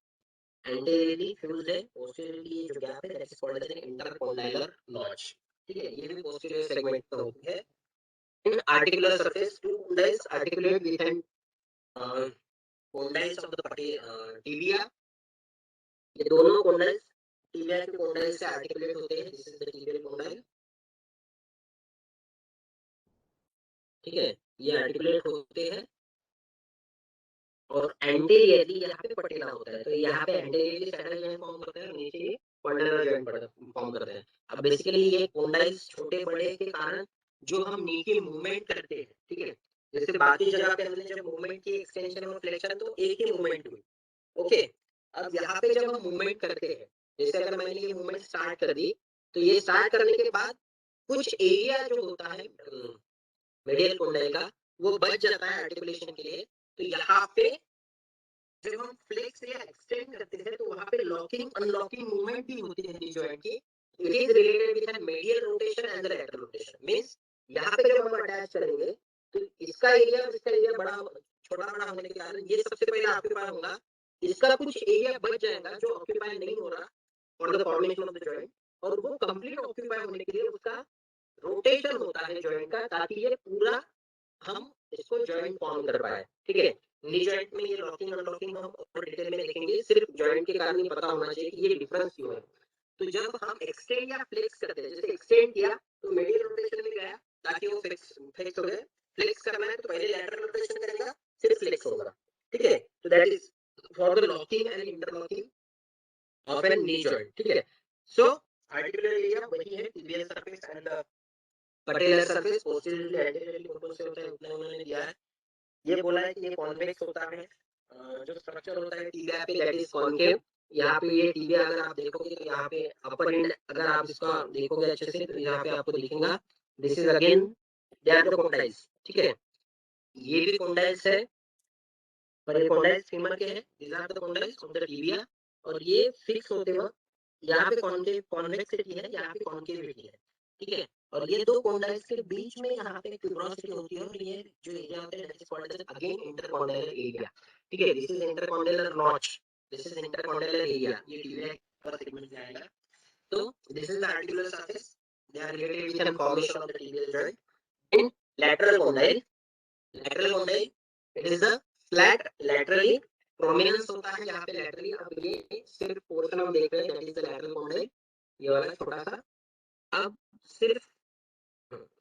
Speaker 2: एंटीरियरली फ्यूज्ड है, पोस्टीरियरली ये जो गैप है, that is called as inter condylar notch. ठीक है, ये भी पोस्टीरियर सेगमेंट में होती है। In articular surface, two condyles articulate with an condyles of the tibia. ये दोनों condyles tibia के condyles से articulate होते हैं. This is the tibial condyle. ठीक है, ये articulate होते हैं और anteriorly यहाँ पे पटेला होता है, तो यहाँ पे anteriorly saddle joint form करता है और नीचे ये condylar joint form करते हैं। अब basically ये condyles छोटे बड़े के कारण जो हम नी के मूवमेंट करते हैं, ठीक है, जैसे बाकी जगह पे हमने जब मूवमेंट की एक्सटेंशन और फ्लेक्शन तो एक ही मूवमेंट हुई। ओके, अब यहाँ पे जब हम मूवमेंट करते हैं, जैसे अगर मैंने ये मूवमेंट स्टार्ट कर दी, तो ये स्टार्ट करने के बाद कुछ एरिया जो होता है मेडियल कोंडाइल का, वो बच जाता है आर्टिकुलेशन के लिए। तो यहाँ पे जब हम फ्लेक्स या एक्सटेंड करते हैं, तो वहाँ पे लॉकिंग अनलॉकिंग मूवमेंट भी होती है नी जॉइंट की। It is related with medial rotation and the lateral rotation. Means यहाँ पे जब हम अटैच करेंगे, तो इसका एरिया और इसका एरिया बड़ा छोटा बड़ा होने के कारण ये सबसे पहले ऑक्यूपाई होगा, इसका कुछ एरिया बच जाएगा जो ऑक्यूपाई नहीं हो रहा for the formation of the joint, और वो कंप्लीट ऑक्यूपाई होने के लिए उसका रोटेशन होता है जॉइंट का, ताकि ये पूरा हम इसको जॉइंट फॉर्म कर पाए। ठीक है, नी जॉइंट में ये लॉकिंग अनलॉकिंग हम और डिटेल में देखेंगे, सिर्फ जॉइंट के कारण ये पता होना चाहिए कि ये डिफरेंस क्यों है। तो जब हम एक्सटेंड या फ्लेक्स करते हैं, जैसे एक्सटेंड किया तो मेडियल रोटेशन में गया ताकि वो फ्लेक्स हो गए, फ्लेक्स करना है तो पहले लैटरल रोटेशन करेगा, फिर फ्लेक्स होगा। ठीक है, तो that is for the locking and interlocking of an knee joint. ठीक है, सो आर्टिकुलर एरिया वही है, tibial surface and patellar surface. Posteriorly anteriorly कौन से होता है उतना उन्होंने दिया है। ये बोला है कि ये कॉन्वेक्स होता है, जो स्ट्रक्चर होता है टिबिया पे दैट इज कॉन्केव। यहाँ पे ये टिबिया अगर आप देखोगे तो यहाँ पे अपर एंड अगर आप इसका देखोगे अच्छे से तो यहाँ पे आपको दिखेगा, this is again they are the condyles. ठीक है, ये भी कोंडाइल्स है, पर ये कोंडाइल्स फीमर के हैं, this are the condyles of the tibia. और ये फिक्स होते वक्त यहाँ पे कॉन्केव कॉन्वेक्सिटी है, यहाँ पे कॉन्केविटी है। ठीक है, और ये दो कोंडाइल्स के बीच में यहाँ पे ट्यूबरोसिटी होती है, और ये जो एरिया होता है that is called as again intercondylar area. ठीक है, this is intercondylar notch, this is intercondylar area, ये टिबिया का सेगमेंट में आएगा। तो this is the articular surface, they are related with an formation of the tibial joint. In lateral condyle, lateral condyle, it is the flat laterally prominence होता है यहाँ पे laterally. अब ये सिर्फ पोर्शन हम देख रहे हैं, that is the lateral condyle, ये वाला छोटा सा. अब सिर्फ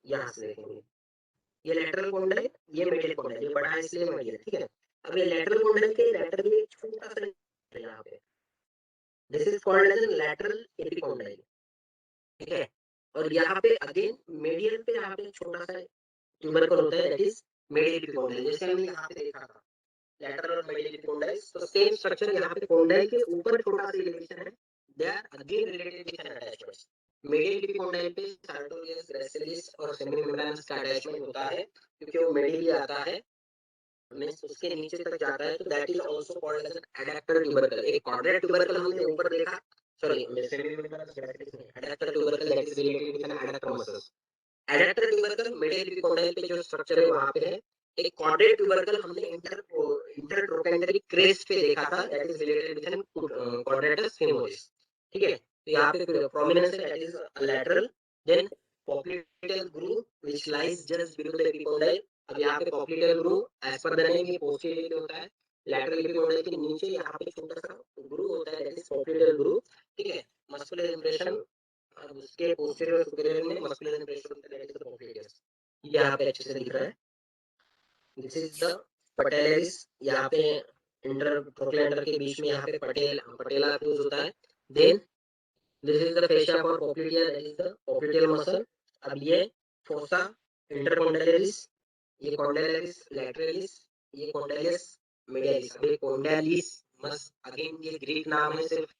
Speaker 2: यहाँ से देखेंगे, ये lateral condyle, ये medial condyle, ये बड़ा है इसलिए medial, ठीक है. अब ये lateral condyle के laterally एक छोटा सा यहाँ पे, this is called as a lateral epicondyle, ठीक है. और यहाँ पे अगेन medial पे यहाँ पे छोटा सा ट्यूबरकल होता है, that is medial epicondyle. जैसे हमने यहाँ पे देखा था lateral और medial epicondyles, तो सेम स्ट्रक्चर यहाँ पे condyle के ऊपर छोटा सा एलिवेशन है, they are again related with an attachment. medial epicondyle पे sartorius, gracilis और semimembranous का अटैचमेंट होता है क्योंकि वो medially आता है, मींस उसके नीचे तक जाता है, तो that is also called as an adductor tubercle. एक quadrate tubercle हमने ऊपर देखा, सॉरी semimembranous gracilis नहीं, adductor tubercle that is related with an adductor muscles. adductor tubercle medial epicondyle पे जो स्ट्रक्चर है वहां पे है. एक quadrate tubercle हमने इंटरट्रोकेंडरी क्रेस्ट पे देखा था, that is related with an quadratus femoris, ठीक है. तो यहाँ पे prominence है, that is lateral. Then popliteal groove which lies just below the epicondyle. अब यहाँ पे popliteal groove as per the name ये posterior होता है, lateral epicondyle के नीचे यहाँ पे छोटा सा groove होता है, that is popliteal groove, ठीक है. muscular impression, अब उसके posterior और superior में muscular impression होता है, that is the popliteus. यहाँ पे अच्छे से दिख रहा है. This is the patellaris, यहाँ पे इंटरट्रोक्लेंडर के बीच में यहाँ पे पटेला फ्यूज होता है. Then this is the fascia for popliteal, that is the popliteal muscle. अब ये fossa intercondylaris, ये condylaris lateralis, ये condylus medialis. अब ये condylis मस अगेन ये ग्रीक नाम है, सिर्फ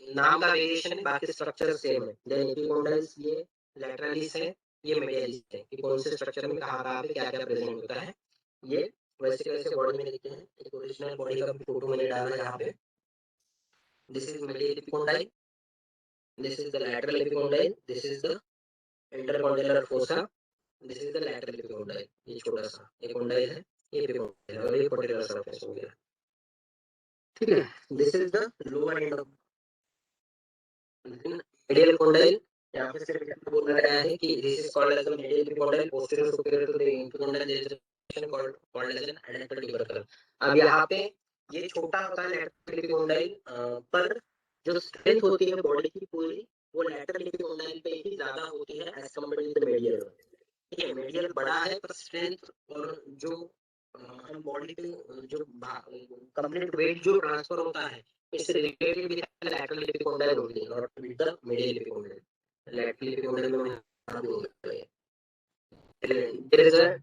Speaker 2: नाम का वेरिएशन है, बाकी स्ट्रक्चर सेम है. देन epicondyles ये lateralis है, ये medialis है, कि कौन से स्ट्रक्चर में कहाँ पे क्या क्या प्रेजेंट होता है. ये वैसे वैसे बॉडी में देखते हैं, एक ओरिजिनल बॉडी का फोटो मैंने डाला है यहाँ पे. This is medial epicondyle, this is the lateral epicondyle, this is the intercondylar fossa, this is the lateral epicondyle. ये छोटा सा एक condyle है, ये epicondyle है, और ये patellar surface हो गया, ठीक है. this is the lower end of medial condyle. यहाँ पे सिर्फ इतना बोलना गया है कि this is called as a medial epicondyle, posterior superior to the epicondyle there is a called as an adductor tubercle. अब यहाँ पे ये छोटा होता है lateral epicondyle, पर जो स्ट्रेंथ होती है बॉडी की पूरी वो lateral epicondyle पे ही ज्यादा होती है as compared with the medial. ठीक है, medial बड़ा है पर स्ट्रेंथ और जो हम बॉडी पे जो कंप्लीट वेट जो ट्रांसफर होता है इससे रिलेटेड भी lateral epicondyle होती है, not with the medial epicondyle. lateral epicondyle में हम बोल रहे हैं. there is a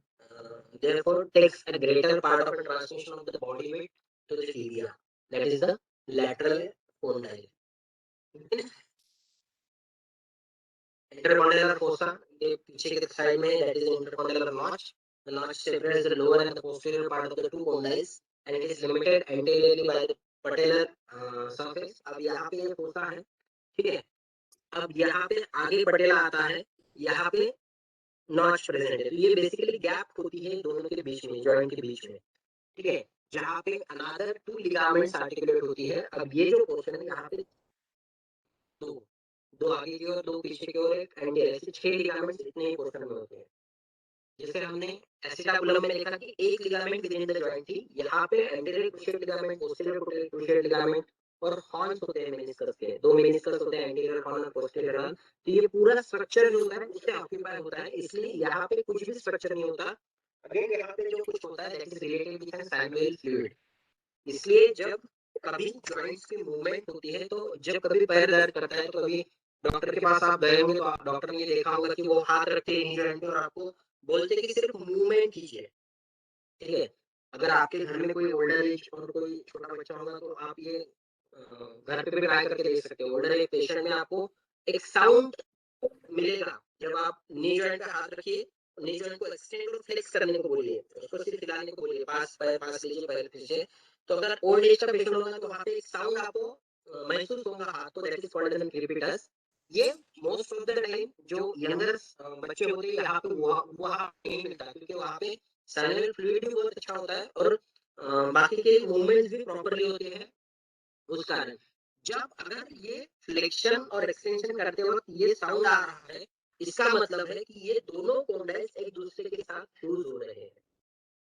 Speaker 2: therefore takes a greater part of the transmission of the body weight to the tibia, that is the lateral condyle. Intercondylar fossa के पीछे के side में, that is intercondylar notch. The notch separates the lower and the posterior part of the two condyles and it is limited anteriorly by the patellar surface. अब यहाँ पे ये fossa है, ठीक है. अब यहाँ पे आगे पटेला आता है, यहाँ पे नॉच प्रेजेंट है, तो ये बेसिकली गैप होती है दोनों के बीच में, जॉइंट के बीच में, ठीक है, जहाँ पे अनदर टू लिगामेंट्स आर्टिकुलेट होती है. अब ये जो पोर्शन है यहाँ पे दो आगे की ओर, दो पीछे की ओर, एक एंटीरियर, ऐसे 6 लिगामेंट्स इतने ही पोर्शन में होते हैं. जैसे हमने एसिटाबुलम में देखा कि एक ligament with in the joint थी, यहाँ पे anterior cruciate ligament, posterior cruciate ligament और हॉर्न्स होते हैं मेनिस्कस के, दो मेनिस्कस होते हैं, एंटीरियर हॉर्न और पोस्टीरियर हॉर्न. तो ये पूरा स्ट्रक्चर जो होता है उससे ऑक्यूपाई होता है, इसलिए यहाँ पे कुछ भी स्ट्रक्चर नहीं होता. अगेन यहाँ पे जो कुछ होता है that is related with synovial fluid. इसलिए जब कभी जॉइंट्स की मूवमेंट होती है, तो जब कभी पैर दर्द करता है तो कभी डॉक्टर के पास आप गए होंगे तो आप डॉक्टर ने ये देखा होगा कि वो हाथ रखते हैं जॉइंट पे और आपको बोलते हैं कि सिर्फ मूवमेंट कीजिए, ठीक है. अगर आपके घर में कोई ओल्डर एज और कोई छोटा बच्चा होगा तो आप ये घर पे भी ट्राई करके देख सकते हो. ओल्डर एज पेशेंट में आपको एक साउंड मिलेगा जब आप नी जॉइंट पे हाथ रखिए, नी जॉइंट को एक्सटेंड और फ्लेक्स करने को बोलिए, उसको सिर्फ हिलाने को बोलिए, पास लीजिए पैर पीछे. तो अगर ओल्ड एज का पेशेंट होगा तो वहाँ पे एक साउंड आपको महसूस होगा हाथ को, that is called as an crepitus. ये मोस्ट ऑफ द टाइम जो यंगर बच्चे होते हैं यहाँ पे वहाँ नहीं मिलता, क्योंकि वहाँ पे साइनोवियल फ्लूइड भी बहुत अच्छा होता है और बाकी के मूवमेंट्स भी प्रॉपर्ली होते हैं. उस कारण जब अगर ये फ्लेक्शन और एक्सटेंशन करते वक्त ये साउंड आ रहा है इसका मतलब है कि ये दोनों कॉन्डेल्स एक दूसरे के साथ फ्यूज हो रहे हैं,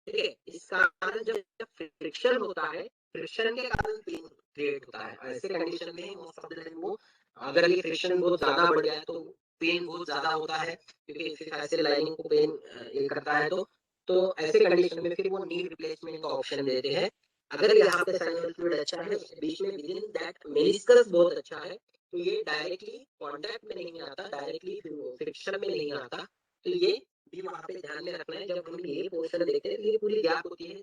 Speaker 2: ठीक है। इस कारण जब फ्रिक्शन होता है, फ्रिक्शन के कारण पेन क्रिएट होता है। ऐसे कंडीशन में मोस्ट ऑफ द टाइम वो, अगर ये फ्रिक्शन बहुत ज्यादा बढ़ जाए तो पेन बहुत ज्यादा होता है, क्योंकि फिर ऐसे लाइनिंग को पेन ये करता है। तो ऐसे कंडीशन में फिर वो नी रिप्लेसमेंट का ऑप्शन देते हैं। अगर यहाँ पे साइनोवियल फ्लूइड अच्छा है, उसके बीच में विद इन दैट मेनिस्कस बहुत अच्छा है, तो ये डायरेक्टली कांटेक्ट में नहीं आता, डायरेक्टली फ्रिक्शन में नहीं आता। तो ये भी वहां पे ध्यान में रखना है। जब हम ये पोर्शन देखते हैं तो ये पूरी गैप होती है,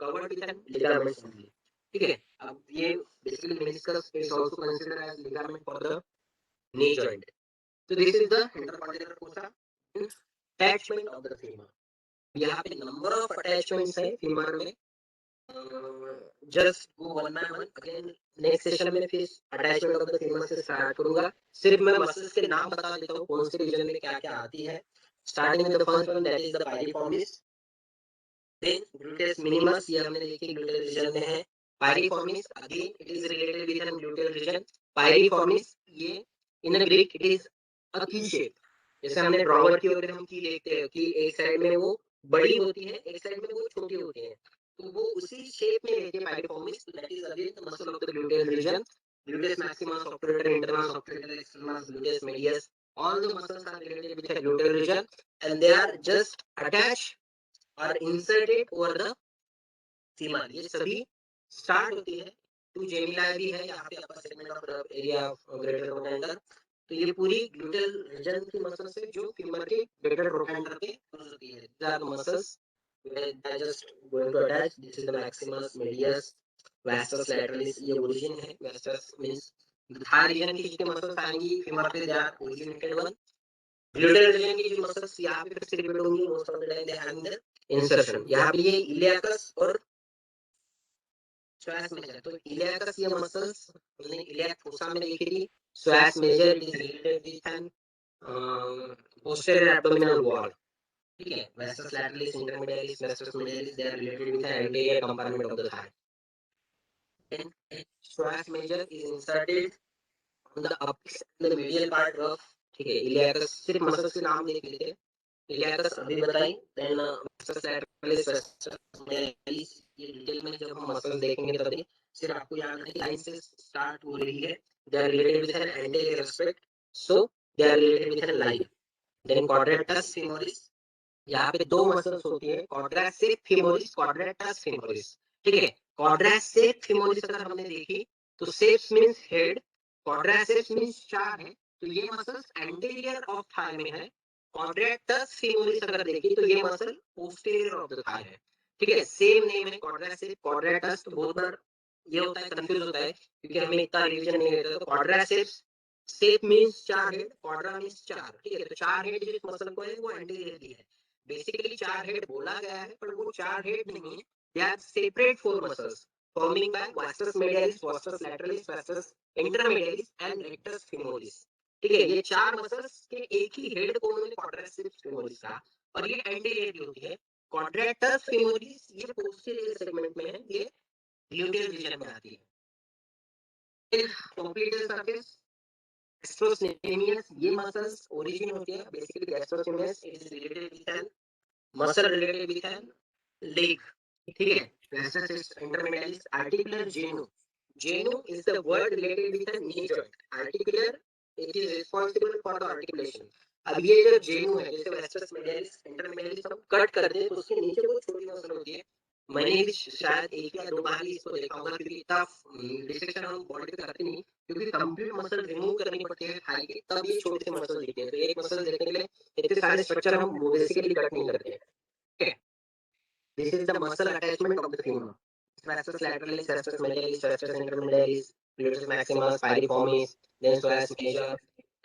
Speaker 2: covered with an ligaments only, ठीक है। अब ये basically meniscus is also considered as ligament for the knee joint. So this is the intercondylar fossa attachment of the femur. यहाँ पे number of attachments है femur में। just go one by one again, next session में फिर attachment of the femur से start करूँगा। सिर्फ मैं muscles के नाम बता देता हूँ कौन से region में क्या क्या आती है। starting with the first one, that is the piriformis, then gluteus minimus, ये हमने देखी gluteal region में है। piriformis again it is related with an gluteal region। piriformis ये in a Greek it is a key shape, जैसे हमने drawer की ओर हम की देखते हैं कि एक साइड में वो बड़ी होती है, एक साइड में वो छोटी होती है, तो वो उसी शेप में रहती है piriformis. That is again the muscle of the gluteal region, gluteus maximus, obturator internus, obturator externus, gluteus medius, all the muscles are related with the gluteal region and they are just attached or inserted over the femur। ये सभी start होती है, to Gemini भी है यहाँ पे, upper segment of area of greater trochanter. तो ये पूरी ग्लूटेल रीजन की मसल्स है जो फीमर के ग्रेटर रोटेंडर पे यूज होती है। these are the muscles that are just going to attach। this is the maximus, medius, vastus lateralis, ये origin है। vastus means थाई रीजन की जितनी मसल्स आएंगी फीमर पे, they are originated one। Gluteal region की जो मसल्स यहाँ पे फिर से रिपीट होंगी, most of the time they having the insertion. यहाँ पे ये इलियाकस और श्वास मेजर, तो इलियाकस ये मसल्स हमने इलियाक फोसा में देखी थी। Psoas major is related with an posterior abdominal wall, ठीक है। vastus lateralis, intermedialis, vastus medialis, they are related with the anterior compartment of the thigh। then श्वास major is inserted on the apex and the medial part of, ठीक है। इलियाकस सिर्फ muscles के नाम देख लेते हैं, इलियाकस अभी बताई। Then vastus lateralis, vastus medialis, ये डिटेल में जब हम मसल्स देखेंगे तभी सिर्फ आपको याद रखना लाइन से स्टार्ट हो रही है। They are related with an anterior aspect, so they are related with an line. Then quadratus femoris, यहाँ पे दो मसल्स होती है, quadratus femoris, quadratus femoris, ठीक है। quadratus femoris अगर हमने देखी तो ceps means head, quadratus means चार है, तो ये मसल्स एंटीरियर ऑफ थाई में है। quadratus femoris अगर देखी तो ये muscle posterior of the thigh है, ठीक है। सेम नेम है quadratus, quadratus। तो बहुत बार ये होता है, कंफ्यूज होता है क्योंकि हमें इतना रिवीजन नहीं रहता। तो quadratus सेप मींस चार हेड, क्वाड्रा मींस चार, ठीक है। तो चार हेड जिस मसल को है वो एंटीरियरली है। बेसिकली चार हेड बोला गया है पर वो चार हेड नहीं है, they are separate four muscles forming by vastus medialis, vastus lateralis, vastus intermedialis and rectus femoris, ठीक है। ये चार मसल्स के एक ही हेड को उन्होंने quadratus femoris कहा और ये एंटीरियरली होती है। quadratus femoris ये पोस्टीरियर सेगमेंट में है, ये ग्लूटेल रीजन में आती है। कंप्लीट सरफेस gastrocnemius, ये मसल्स ओरिजिन होती है। Basically gastrocnemius it is related with an muscle related with an leg, ठीक है। vastus intermedialis, articular genu, genu is the word related with the knee joint, articular it is responsible for the articulation। अब ये जो जेनु है, जैसे vastus medialis, intermedialis हम cut करते हैं तो उसके नीचे वो छोटी मसल होती है। मैंने भी शायद एक या दो बार ही इसको देखा होगा क्योंकि इतना डिसेक्शन हम बॉडी पे करते नहीं, क्योंकि कंप्लीट मसल रिमूव करनी पड़ती है थाई की, तब ये छोटे से मसल दिखते हैं। तो एक मसल देखने के लिए इतने सारे स्ट्रक्चर हम बेसिकली कट नहीं करते हैं, ठीक है। This is the muscle attachment of the femur, vastus lateralis, vastus medialis, vastus intermedialis, gluteus maximus, piriformis, then psoas major।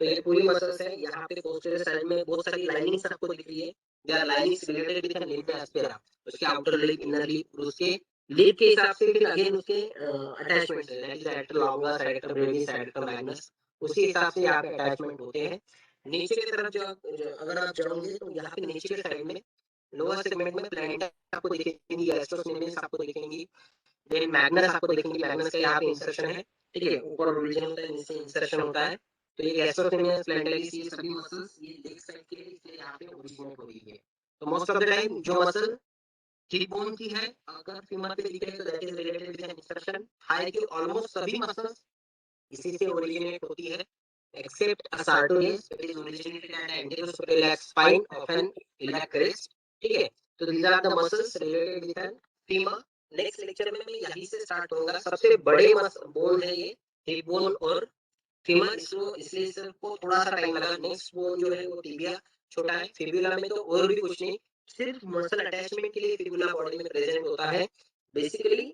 Speaker 2: तो ये पूरी मसल्स है। यहाँ पे पोस्टीरियर साइड में बहुत सारी लाइनिंग्स आपको दिख रही है, they are linings related with the lymph aspera, उसके आउटर लिप, इनर लिप, उसके लिप के हिसाब से फिर अगेन उसके अटैचमेंट्स है, that is adductor longa, adductor brevis, adductor magnus, उसी हिसाब से यहाँ पे अटैचमेंट होते हैं। नीचे की तरफ जो अगर आप जाओगे तो यहाँ पे नीचे के साइड में लोअर सेगमेंट में प्लैनेटा आपको दिखेंगी, गैस्ट्रोस्नेमियस आपको दिखेंगी, देन मैग्नस आपको दिखेंगी। मैग्नस का यहाँ पे इंसर्शन है, ठीक है। ऊपर ओरिजिन होता है, नीचे इंसर्शन होता है। तो ये गैस्ट्रोसेमियस, प्लैंटारिस, ये सभी मसल्स ये लेग साइड के लिए इसलिए यहाँ पे ओरिजिनेट हो रही है। तो मोस्ट ऑफ द टाइम जो मसल हिप बोन की है, अगर फीमर पे दिखे तो that is related with an insertion. Thigh की ऑलमोस्ट सभी मसल्स इसी से ओरिजिनेट होती है, except a sartorius it is originated at the anterosuperior spine of an iliac crest। ठीक है, तो these are the muscles related with an femur। Next lecture में मैं यहीं से स्टार्ट करूंगा। सबसे बड़े बोन है ये हिप बोन और फीमर, इसलिए इसको थोड़ा सा टाइम लगा। नेक्स्ट बोन जो है वो टिबिया छोटा है। फिबुला में तो और भी कुछ नहीं, सिर्फ मसल अटैचमेंट के लिए फिबुला बॉडी में प्रेजेंट होता है। बेसिकली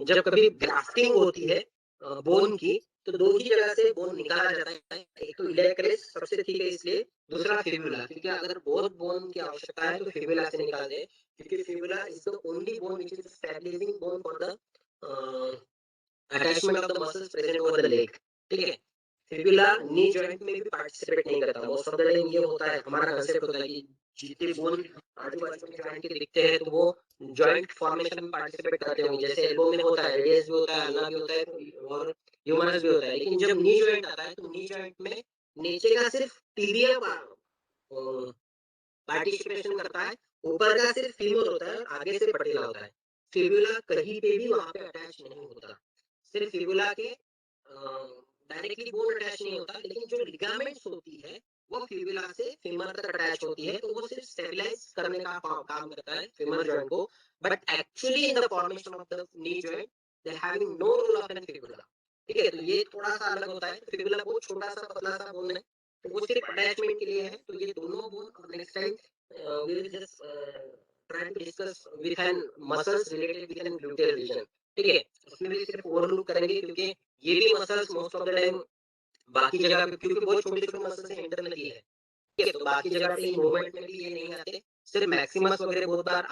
Speaker 2: जब कभी ग्राफ्टिंग होती है बोन की, तो दो ही जगह से बोन निकाला जाता है। एक तो इलियाक क्रेस्ट सबसे ठीक है इसलिए, दूसरा फिबुला, क्योंकि अगर बहुत बोन की आवश्यकता है तो फिबुला से निकाल दे, क्योंकि fibula is the only bone which is establishing bone for the attachment of the muscles present over the leg. ठीक है, फिबुला नी जॉइंट में भी पार्टिसिपेट नहीं करता। मोस्ट ऑफ द टाइम ये होता है, हमारा कंसेप्ट होता है कि जितने बोन आजू बाजू में जॉइंट के दिखते हैं तो वो जॉइंट फॉर्मेशन में पार्टिसिपेट करते होंगे। जैसे एल्बो में होता है, रेडियस भी होता है, अल्ना भी होता है और ह्यूमरस भी होता है। लेकिन जब नी जॉइंट आता है तो नी जॉइंट में नीचे का सिर्फ टिबिया पार्टिसिपेशन करता है, ऊपर का सिर्फ फीमर होता है और आगे से पटेला होता है। फिबुला कहीं पे भी वहां पे अटैच नहीं होता। सिर्फ फिबुला के डायरेक्टली बोन अटैच नहीं होता, लेकिन जो लिगामेंट्स होती है वो फिबुला से फीमर तक अटैच होती है, तो वो सिर्फ स्टेबलाइज करने का काम करता है फीमर जॉइंट को। But actually in the formation of the knee joint they having no role of an fibula. ठीक है, तो ये थोड़ा सा अलग होता है। फिबुला बहुत छोटा सा पतला सा बोन है, तो वो सिर्फ अटैचमेंट के लिए है। तो ये दोनों bone next time we will just try to discuss with an muscles related with an gluteal region। ठीक है, उसमें भी सिर्फ ओवरलुक करेंगे, क्योंकि ये भी muscles most of the time बाकी जगह पे, क्योंकि बहुत छोटे छोटे मसल्स हैं इंटरनली है। ठीक है, तो बाकी जगह पे मूवमेंट में भी ये नहीं आते, सिर्फ मैक्सिमस वगैरह बहुत बार